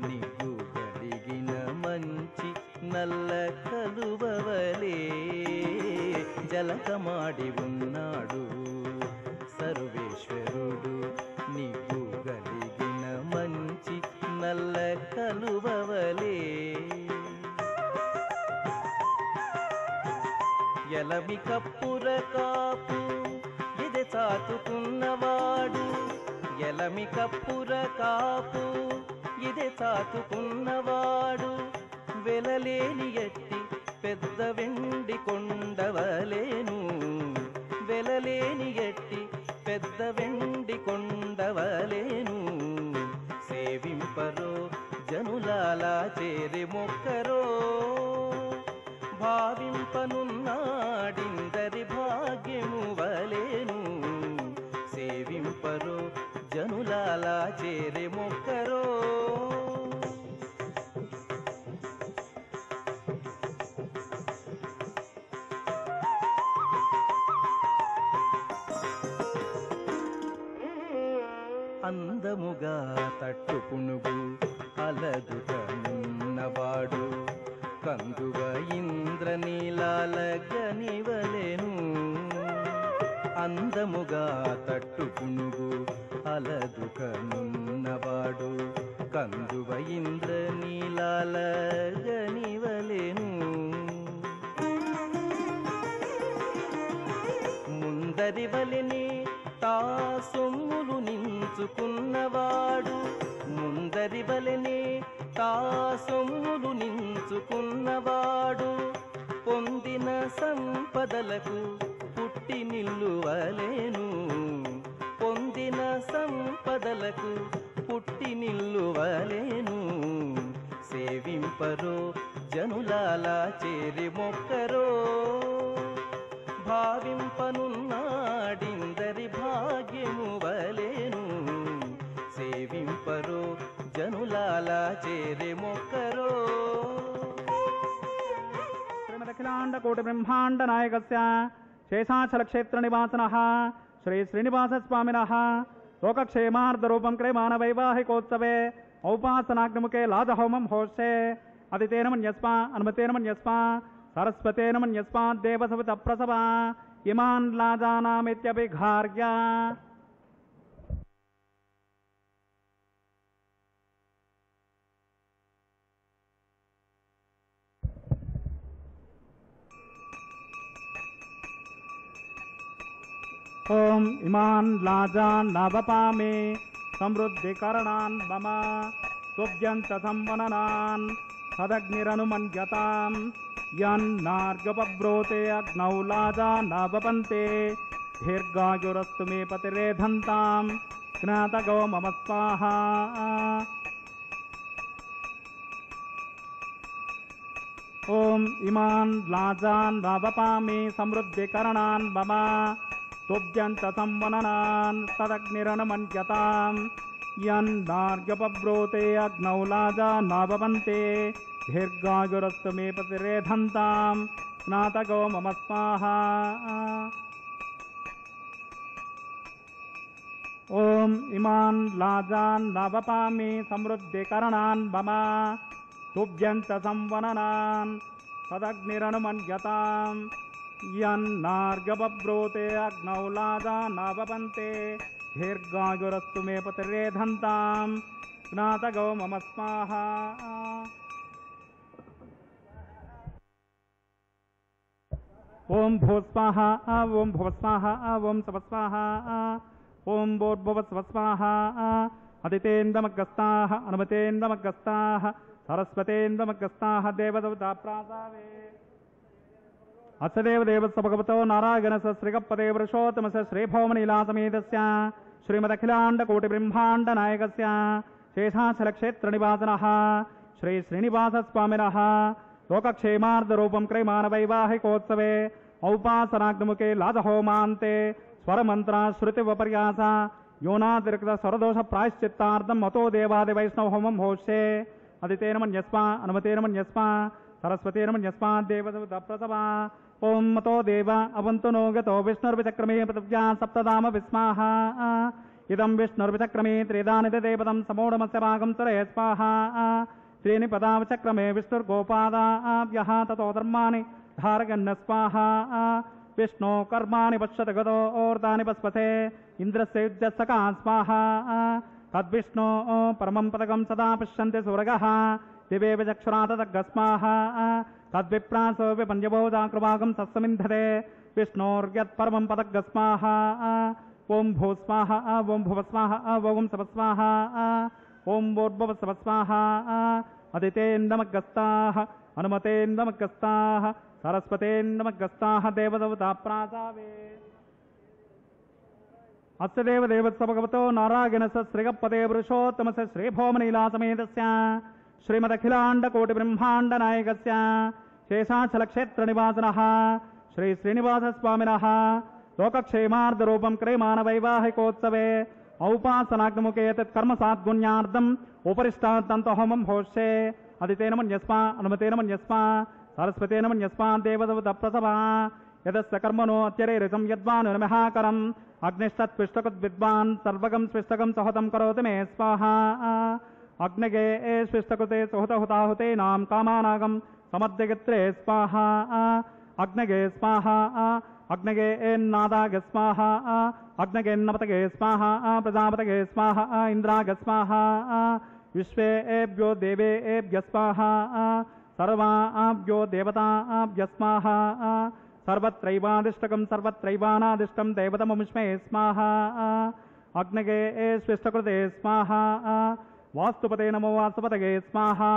నిగ్గు కలిగిన మంచి నల్ల కలువవలే. జలకమాడి ఉన్నాడు సర్వేశ్వరుడు, నిగ్గు కలిగిన మంచి నల్ల కలువవలే. ఎలమి కప్పుర కాపు ఇది చాతుకున్నవాడు, ఎలమి కప్పుర కాపు ఇది చాతుకున్నవాడు. వెలలేని ఎట్టి పెద్ద వెండి కొండవలేను, వెలలేని ఎట్టి పెద్ద వెండి కొండవలేను. సేవింపరో జనులాల చేరి మొక్కరో, భావింపనున్నాడిందరి భాగ్యము వలెను. సేవింపరో జనులాల చేరి మొక్కరో. అందముగా తట్టు పునుగు అలదుకనున్నవాడు, కందువ ఇంద్రనీలాల గనివలెను. అందముగా తట్టు పునుగు అలదుకనున్నవాడు, కందువ ఇంద్రనీలాల గనివలెను. ముందరి వలెని తా సొమ్ములు నించుకున్నవాడు, ముందరి వలెని తా సొమ్ములు నించుకున్నవాడు. పొందిన సంపదలకు పుట్టి నిల్లువలేను, పొందిన సంపదలకు పుట్టి నిల్లువలేను. సేవింపరో జనులాల చేరి మొక్కరో, భావింపనున్నాడిందరి భాగ్యము వలెను. చేరి మొక్కరో శ్రీమదఖిలాండకోటి బ్రహ్మాండ నాయకస్య శేషాచలక్షేత్ర నివాసనః శ్రీ శ్రీనివాస స్వామినః లోకక్షేమార్థరూపం క్రయమాణ వైవాహికోత్సవే ఔపాసనాగ్నిముఖే లాజహోమం హోష్యే అదితేన మన్యస్మా అనుమతేన మన్యస్మా సరస్వతేన మన్యస్మా దేవసవిత ప్రసవ ఇమాన్ లాజానామిత్యభిఘార్య ఓం ఇమాన్ లాజాన్ నవపామి సమృద్ధికరణాన్ మమ తుభ్యంత సంవననాన్ సదగ్నిరనుమన్యతాం యన్నార్గపబ్రోతే అగ్నౌ లాజా నవపంతే దీర్ఘాయురస్తు మే పతిరేధంతాం జ్ఞాతగో మమ స్వాహా ఓం ఇమాన్ లాజాన్ నవపామి సమృద్ధికరణాన్ మమ తుభ్యంత సంవననాన్ సదగ్నిరనుమన్యతాం యన్నార్గపబ్రోతే అగ్నౌ లాజా నవపంతే దీర్ఘాయురస్తు మే పతిరేధంతాం స్నాతగో మమ స్వాహా ఓం ఇమాన్ లాజాన్ నవపామి సమృద్ధికరణాన్ మమ తుభ్యంత సంవననాన్ సదగ్నిరనుమన్యతాం యన్నార్గపబ్రోతే అగ్నౌ లాజా నవపంతే దీర్ఘాయురస్తు మే పతిరేధంతాం స్నాతగో మమ స్వాహా ఓం భూస్వాహ ఓం భువస్వాహ ఓం సవస్వాహ ఓం భూర్భువస్వస్వాహ అదితేంద్రమగ్గస్తాః అనుమతేంద్రమగ్గస్తాః సరస్వతేంద్రమగ్గస్తాః దేవదవతా ప్రాసావే అస్య దేవదేవస్య భగవతో నారాయణస్య శ్రీగప్పదే వృషోత్తమస్య శ్రీభౌమనీలాసమేతస్య శ్రీమదఖిలాండకోటిబ్రహ్మాండ నాయకస్య శేషాచలక్షేత్ర నివాసనః శ్రీ శ్రీనివాసస్వామినః లోకక్షేమార్థరూపం క్రయమాణ వైవాహికోత్సవే ఔపాసనాగ్నిముఖే లాజహోమాంతే స్వరమంత్ర శృతివపర్యాస యోనాతిరిక్త స్వరదోష ప్రాయశ్చిత్తార్థం మతో దేవాది వైష్ణవ హోమం హోష్యే అదితేన మన్యస్మా అనుమతేన మన్యస్మా సరస్వతేన మన్యస్మా దేవసవిత ప్రసవ ఓం మతో దేవ అవంతు నో గతో విష్ణుర్విచక్రమే పృథివ్యా సప్తధామ విస్మాహ ఇదం విష్ణుర్విచక్రమే త్రిదానిత దేవతం సమూఢమస్య భాగం సురే స్వాహా త్రీని పదావచక్రమే విష్ణుర్గోపాదాభ్యః తతో ధర్మాణి ధారయన్న స్వాహా విష్ణో కర్మాణి పశ్యత గతో ఓర్తాని పస్పతే ఇంద్రస్య యుజ్యస్సకా స్వాహా తద్విష్ణో పరమం పదకం సదా పశ్యంతి సూరగః దివే విచక్షురాతదగ్గ స్వాహా తద్విప్రాసో విపంజబోధాకృభాగం సస్సమింధతే విష్ణోర్యత్పరమం పదగ్గ స్వాహా ఓం భూస్వాహ ఓం భువస్వాహ ఓం సవస్వాహ ఓం భూర్భువస్వస్వాహ అదితేంద్రమగ్గస్తాః అనుమతేంద్రమగ్గస్తాః సరస్వతేంద్రమగ్గస్తాః దేవదవతా ప్రాసావే అస్య దేవదేవస్య భగవతో నారాయణస్య శ్రీగప్పదే వృషోత్తమస్య శ్రీభౌమనీలాసమేతస్య శ్రీమదఖిలాండకోటిబ్రహ్మాండ నాయకస్య శేషాచలక్షేత్ర నివాసనః శ్రీ శ్రీనివాసస్వామినః లోకక్షేమార్థరూపం క్రయమాణ వైవాహికోత్సవే ఔపాసనాగ్నిముఖే తత్కర్మ సాద్గుణ్యార్థం ఉపరిష్టాంత హోమం హోష్యే అదితేన మన్యస్మా అనుమతేన మన్యస్మా సరస్వతేన మన్యస్మా దేవదవత ప్రసవ యదస్య కర్మణో అత్యరేరితం యద్వాను నమహాకరం అగ్నిష్టత్విష్టకృద్విద్వాన్ సర్వగం స్విష్టకం సహతం కరోతి మే స్వాహా అగ్నగే స్విష్టకృతే సుహుతహుతాహుతేనాం కామానాగం సమర్థయత్రే స్వాహా అగ్నగే స్వాహా అగ్నగే నాదాగ స్వాహా అగ్నగేన్నపతగే స్వాహా ప్రజాపతగే స్వాహా ఇంద్రాగ స్వాహా విశ్వేభ్యో దేవేభ్య స్వాహా సర్వాభ్యో దేవతాభ్య స్వాహా సర్వత్రైవాదిష్టకం సర్వత్రైవానాదిష్టం దేవతమముష్మే స్వాహా అగ్నగే స్విష్టకృతే స్వాహా వాస్తుపతే నమో వాస్తుపతగే స్వాహా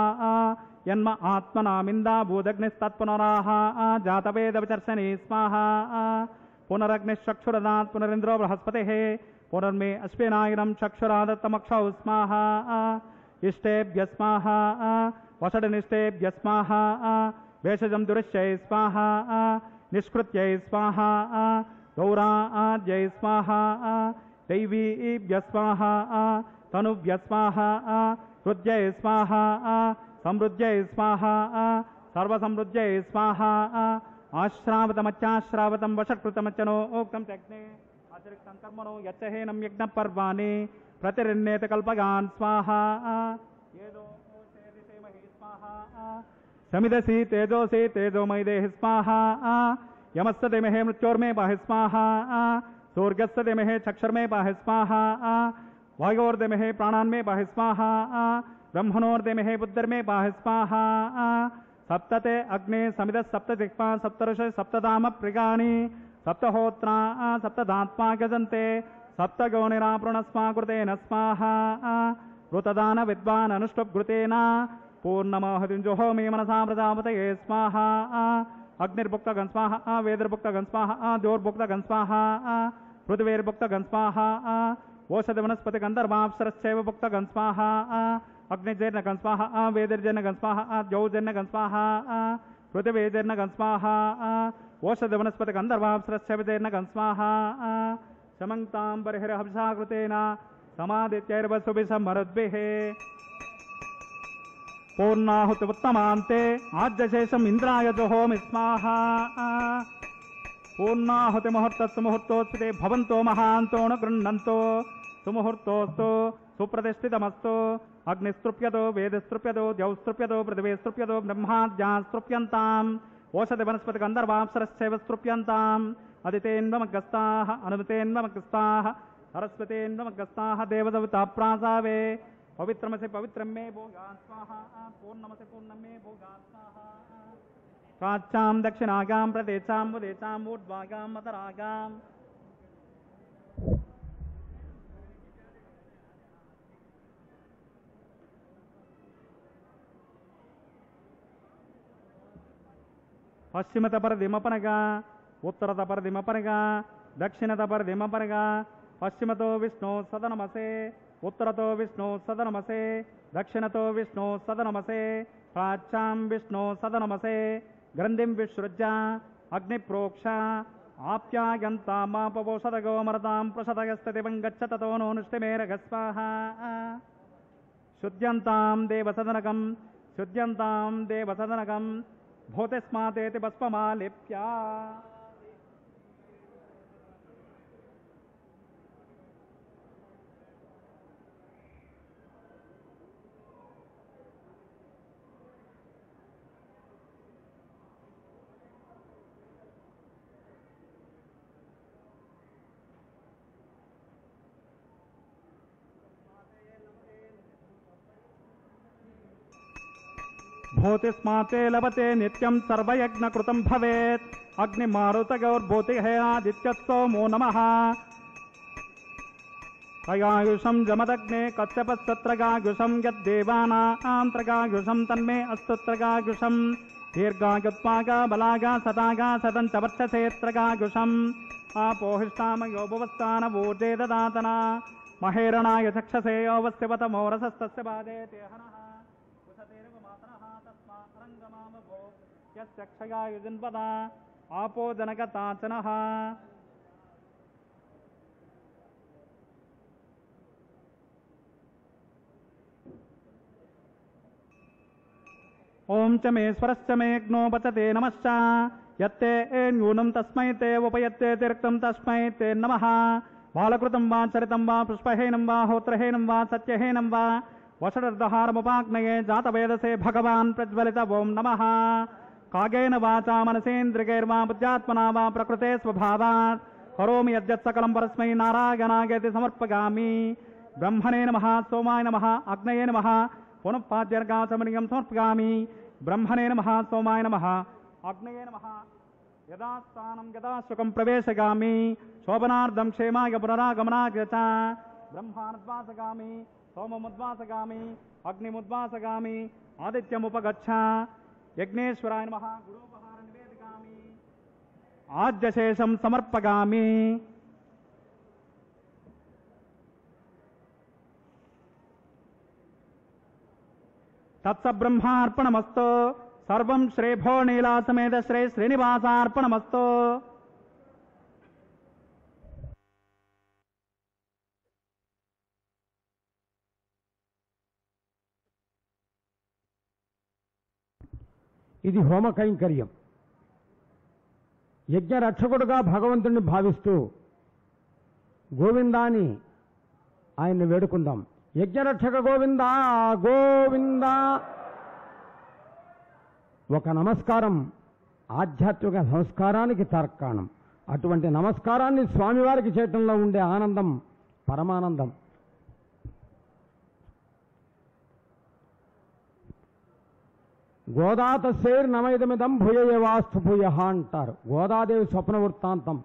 యన్మ ఆత్మనామిందా భూదగ్నిస్తత్పునరాహ జాతవేద విచర్షణి స్వాహా పునరగ్నిశ్చక్షురదాత్ పునరింద్రో బృహస్పతిః పునర్మే అశ్వినాయనం చక్షురాదత్తమక్షౌ స్వాహా ఇష్టేభ్య స్వాహా వషడనిష్టేభ్య స్వాహా భేషజం దురిశ్చై స్వాహా నిష్కృత్యై స్వాహా గౌరాద్యై స్వాహా దైవీభ్య స్వాహా तनुभ्य स्वाहा हृद्यै स्वाहा समृद्ध्यै स्वाहा सर्वसमृद्ध्यै स्वाहा आश्रावतमच्चाश्रावतं वषट्कृतमच्चनो ओक्तं त्यग्ने अतिरिक्तं कर्मणो यच्चहेनं यज्ञपर्वाणि प्रतिरिण्येत कल्पगान् स्वाहा येदो सेदिसेमहि स्वाहा समिदसि तेजोसि तेजोमयि देहि स्वाहा यमस्य देमहे मृत्योर्मे पाहि स्वाहा सूर्यस्य देमहे चक्षुर्मे पाहि स्वाहा वायोर्देमहे प्राणान्मे पाहि स्वाहा ब्रह्मणोर्देमहे बुद्धिर्मे पाहि स्वाहा सप्तते अग्ने समिदः सप्तजिह्वा सप्तऋषि सप्तधाम प्रिगाणि सप्तहोत्रा सप्तधात्मा गजन्ते सप्तगोनिरापृणस्वा कृतेन स्वाहा ऋतदान विद्वान् अनुष्टुप्घृतेन पूर्णमोहतिञ्जुहोमि मनसा प्रजापतये स्वाहा अग्निर्भुक्तगन् स्वाहा वेदिर्भुक्तगन् स्वाहा द्योर्भुक्तगन् स्वाहा पृथिवीर्भुक्तगन् स्वाहा ओषधिवनस्पतिगन्धर्वाप्सरश्चैव भुक्तगन् स्वाहा अग्निजैर्नगन् स्वाहा वेदिर्जैर्नगन् स्वाहा द्यौजैर्नगन् स्वाहा पृथिवीजैर्नगन् स्वाहा ओषधिवनस्पतिगन्धर्वाप्सरश्चैव जैर्नगन् स्वाहा समङ्क्तां बर्हिर्हंसा कृतेन समादित्यैर्वसुभिसमरुद्भिः पूर्णाहुतिमुत्तमान्ते आद्यशेषम् इन्द्राय जुहोमि स्वाहा पूर्णाहुतिमुहूर्तस्य मुहूर्तोत्सुते भवन्तो महान्तो न गृह्णन्तो सुमुहूर्तोऽस्तु सुप्रतिष्ठितमस्तु अग्निस्तृप्यतो वेदस्तृप्यतो द्यौस्तृप्यतो पृथिवीस्तृप्यतो ब्रह्माद्यास्तृप्यन्ताम् ओषधिवनस्पतिगन्धर्वाप्सरश्चैव स्तृप्यन्ताम् अदितेन्वमग्रस्ताः अनुदितेन्वमग्रस्ताः सरस्वतेन्वमग्रस्ताः देवदविता प्रासावे पवित्रमसि पवित्रं मे भोगात् स्वाहा पूर्णमसि पूर्णं मे भोगात् स्वाहा प्राच्यां दक्षिणागां प्रदेशां वदेशां ऊर्ध्वागां मतरागाम् పశ్చిమతపరదిమపనగా ఉత్తరతపరదిమపనగా దక్షిణతపరదిమపనగా పశ్చిమతో విష్ణు సదనమసే उत्तरतो विष्णु सदनमसे दक्षिणतो विष्णु सदनमसे प्राच्यां विष्णु सदनमसे ग्रन्थिं विसृज्य अग्निप्रोक्ष आप्यायन्तामापवोषधगोमरतां प्रसदगस्ततिवं गच्छ ततो नो निष्टिमेरगस्वाहा शुद्ध्यन्तां देवसदनकं भूतिस्मातेति भस्ममालिप्या भूतिस्माते लभते नित्यं सर्वयज्ञकृतं भवेत् अग्निमारुतगौर्भूतिहयादित्यस्तोमो नमः तयायुषं जमदग्ने कच्छपस्तत्रगायुषं यद्देवानान्त्रगायुषं तन्मे अस्तुत्रगायुषं दीर्घायुत्पागा बलागा सतागा सदं च वर्चसेत्रगायुषम् आपोहिष्टामयो भुवस्तानवूर्जे ददातना महेरणाय चक्षसे अवस्यवतमोरसस्तस्य पादे ते हनः यक्षयायुजन्पदा आपो जनकताचनः ओं च मे स्वरश्च मे यज्ञो पचते नमश्च यत्ते न्यूनं तस्मै ते उपयत्ते तिक्तं तस्मै ते नमः बालकृतं वा चरितं वा पुष्पहेनं वा होत्रहेनं वा सत्यहेनं वा वषडर्धहारमुपाग्नये जातवेदसे भगवान् प्रज्वलित ओं नमः कागेन वाचा मनसेन्द्रियैर्वा बुद्ध्यात्मना वा प्रकृते स्वभावात् करोमि यद्यत् सकलं परस्मै नारायणायेति समर्पयामि ब्रह्मणे नमः सोमाय नमः अग्नये नमः पुनः पाद्यर्गाचमनीयं समर्पयामि ब्रह्मणे नमः सोमाय नमः अग्नये नमः यदा स्थानं यदा सुखं प्रवेशयामि शोभनार्धं क्षेमाय पुनरागमनाय च ब्रह्मानुद्वासयामि सोममुद्वासयामि अग्निमुद्वासयामि आदित्यमुपगच्छ यज्ञेश्वराय नमः गुरोपहार निवेदयामि आद्यशेषं समर्पयामि तत्सब्रह्मार्पणमस्तु सर्वं श्री भो नीलासमेत श्री श्रीनिवासार्पणमस्तु ఇది హోమ కైంకర్యం. యజ్ఞ రక్షకుడుగా భగవంతుడిని భావిస్తూ గోవిందాని ఆయన్ని వేడుకుందాం. యజ్ఞరక్షక గోవింద గోవింద. ఒక నమస్కారం ఆధ్యాత్మిక సంస్కారానికి తార్కాణం. అటువంటి నమస్కారాన్ని స్వామివారికి చేయటంలో ఉండే ఆనందం పరమానందం. గోదాతస్యైర్ నమైదమిదం భూయవాస్తు భూయ అంటారు. గోదాదేవి స్వప్న వృత్తాంతం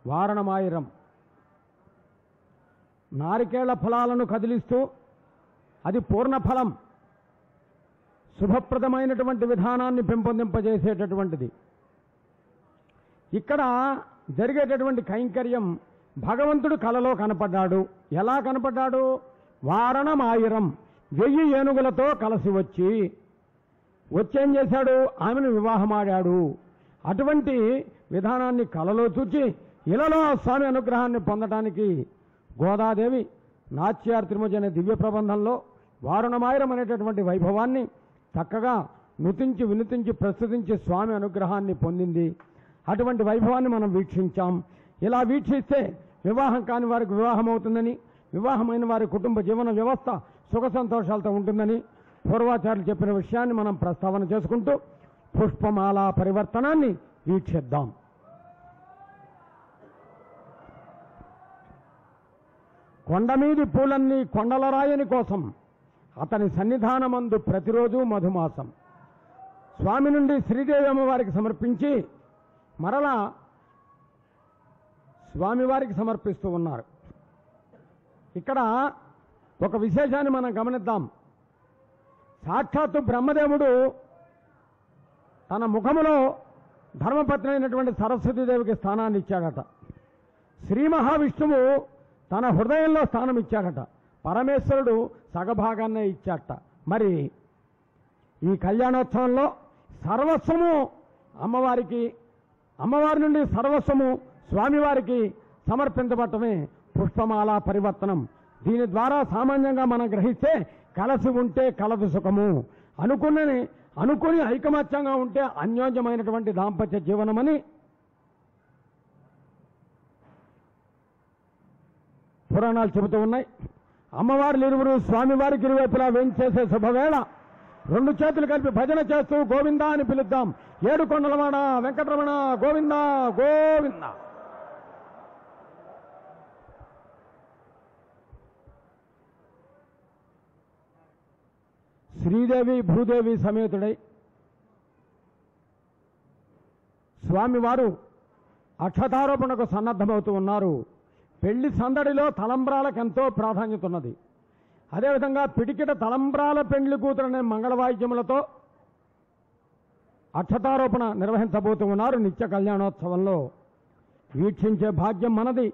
వారణమాయిరం. నారికేళ్ల ఫలాలను కదిలిస్తూ అది పూర్ణ ఫలం, శుభప్రదమైనటువంటి విధానాన్ని పెంపొందింపజేసేటటువంటిది. ఇక్కడ జరిగేటటువంటి కైంకర్యం భగవంతుడు కలలో కనపడ్డాడు. ఎలా కనపడ్డాడు? వారణమాయిరం 1000 ఏనుగులతో కలిసి వచ్చేం చేశాడు? ఆమెను వివాహమాడాడు. అటువంటి విధానాన్ని కలలో చూచి ఇలలో స్వామి అనుగ్రహాన్ని పొందడానికి గోదాదేవి నాట్యార్తిమజ అనే దివ్య ప్రబంధంలో వారణమాయిరం అనేటటువంటి వైభవాన్ని చక్కగా నుతించి వినుతించి ప్రస్తుతించి స్వామి అనుగ్రహాన్ని పొందింది. అటువంటి వైభవాన్ని మనం వీక్షించాం. ఇలా వీక్షిస్తే వివాహం కాని వారికి వివాహం అవుతుందని, వివాహమైన వారి కుటుంబ జీవన వ్యవస్థ సుఖ సంతోషాలతో ఉంటుందని పూర్వాచార్యులు చెప్పిన విషయాన్ని మనం ప్రస్తావన చేసుకుంటూ పుష్పమాల పరివర్తనాన్ని వీక్షిద్దాం. కొండమీది పూలన్నీ కొండలరాయని కోసం అతని సన్నిధానమందు ప్రతిరోజు మధుమాసం. స్వామి నుండి శ్రీదేవి అమ్మవారికి సమర్పించి మరలా స్వామివారికి సమర్పిస్తూ ఉన్నారు. ఇక్కడ ఒక విశేషాన్ని మనం గమనిద్దాం. సాక్షాత్తు బ్రహ్మదేవుడు తన ముఖములో ధర్మపత్ని అయినటువంటి సరస్వతీదేవికి స్థానాన్ని ఇచ్చాడట. శ్రీ మహావిష్ణువు తన హృదయంలో స్థానం ఇచ్చాడట. పరమేశ్వరుడు సగభాగాన్నే ఇచ్చాడట. మరి ఈ కళ్యాణోత్సవంలో సర్వస్వము అమ్మవారికి, అమ్మవారి నుండి సర్వస్వము స్వామివారికి సమర్పించబడటమే పుష్పమాల పరివర్తనం. దీని ద్వారా సామాన్యంగా మనం గ్రహిస్తే కలసి ఉంటే కలదు సుఖము, అనుకుని ఐకమత్యంగా ఉంటే అన్యోన్యమైనటువంటి దాంపత్య జీవనమని పురాణాలు చెబుతూ ఉన్నాయి. అమ్మవారి ఇరువురు స్వామివారికి ఇరువైపులా వేంచేసే శుభవేళ 2 చేతులు కలిపి భజన చేస్తూ గోవింద అని పిలుద్దాం. 7 కొండలవాడ వెంకటరమణ గోవింద గోవింద. శ్రీదేవి భూదేవి సమేతుడై స్వామివారు అక్షతారోపణకు సన్నద్ధమవుతూ ఉన్నారు. పెళ్లి సందడిలో తలంబ్రాలకు ఎంతో ప్రాధాన్యత ఉన్నది. అదేవిధంగా పిడికిట తలంబ్రాల పెండ్లి కూతురనే మంగళవాయిద్యములతో అక్షతారోపణ నిర్వహించబోతూ ఉన్నారు. నిత్య కళ్యాణోత్సవంలో వీక్షించే భాగ్యం మనది.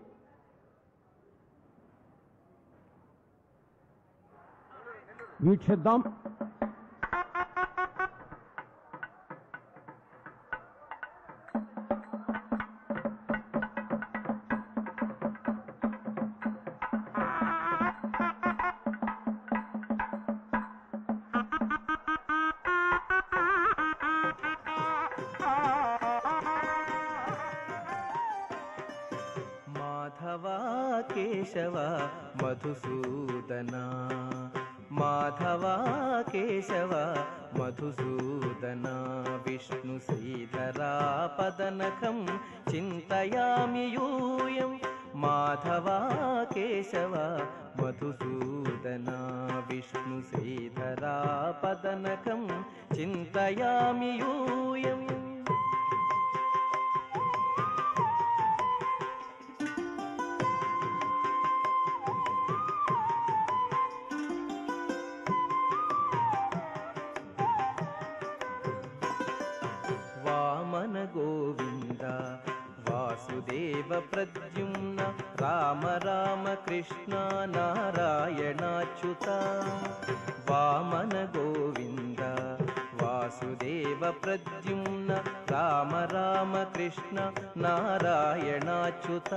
వీక్షిద్దాం. కేశవ మధుసూదన మాధవ కేశవ మధుసూదన విష్ణు శ్రీధరా పదనఖం చింతయామి యూయం మాధవ కేశవ మధుసూదన విష్ణు శ్రీధరా పదనఖం చింతయామి యూయం. గోవింద వాసుదేవ ప్రద్యుమ్న రామ రామ కృష్ణ నారాయణాచ్యుత. వామన గోవింద వాసుదేవ ప్రద్యుమ్న రామ రామ కృష్ణ నారాయణాచ్యుత.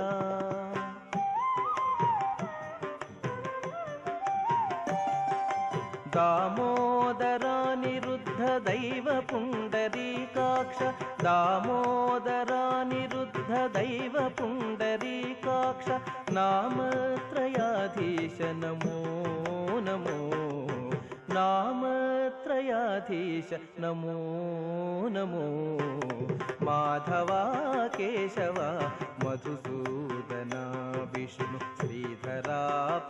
दामोदरानिरुद्ध दैव पुण्डरीकाक्ष दामोदरानिरुद्ध दैव पुण्डरीकाक्ष नामत्रयाधीश नमो नमो नामत्रयाधीश नमो नमो माधवा केशव मधुसूदना विष्णु श्रीधरा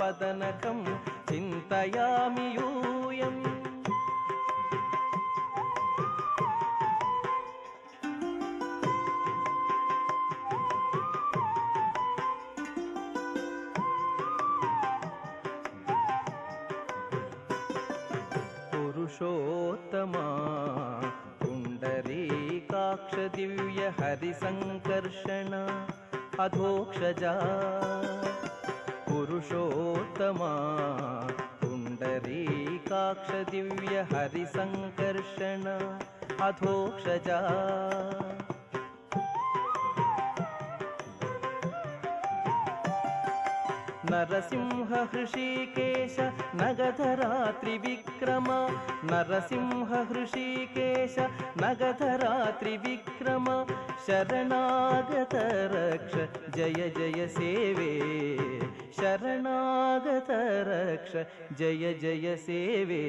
पदनकं चिन्तयामि यूयम् पुरुषोत्तमा पुण्डरीकाक्ष दिव्य हरिसङ्कर्षण अधोक्षजा पुरुषोत्तमा पुण्डरीकाक्ष दिव्य हरिसङ्कर्षण अधोक्षजा नरसिंह हृषीकेश नगधरा त्रिविक्रम नरसिंह हृषीकेश नगधरा त्रिविक्रम शरणागत रक्ष जय जय सेवे शरणागत रक्ष जय जय सेवे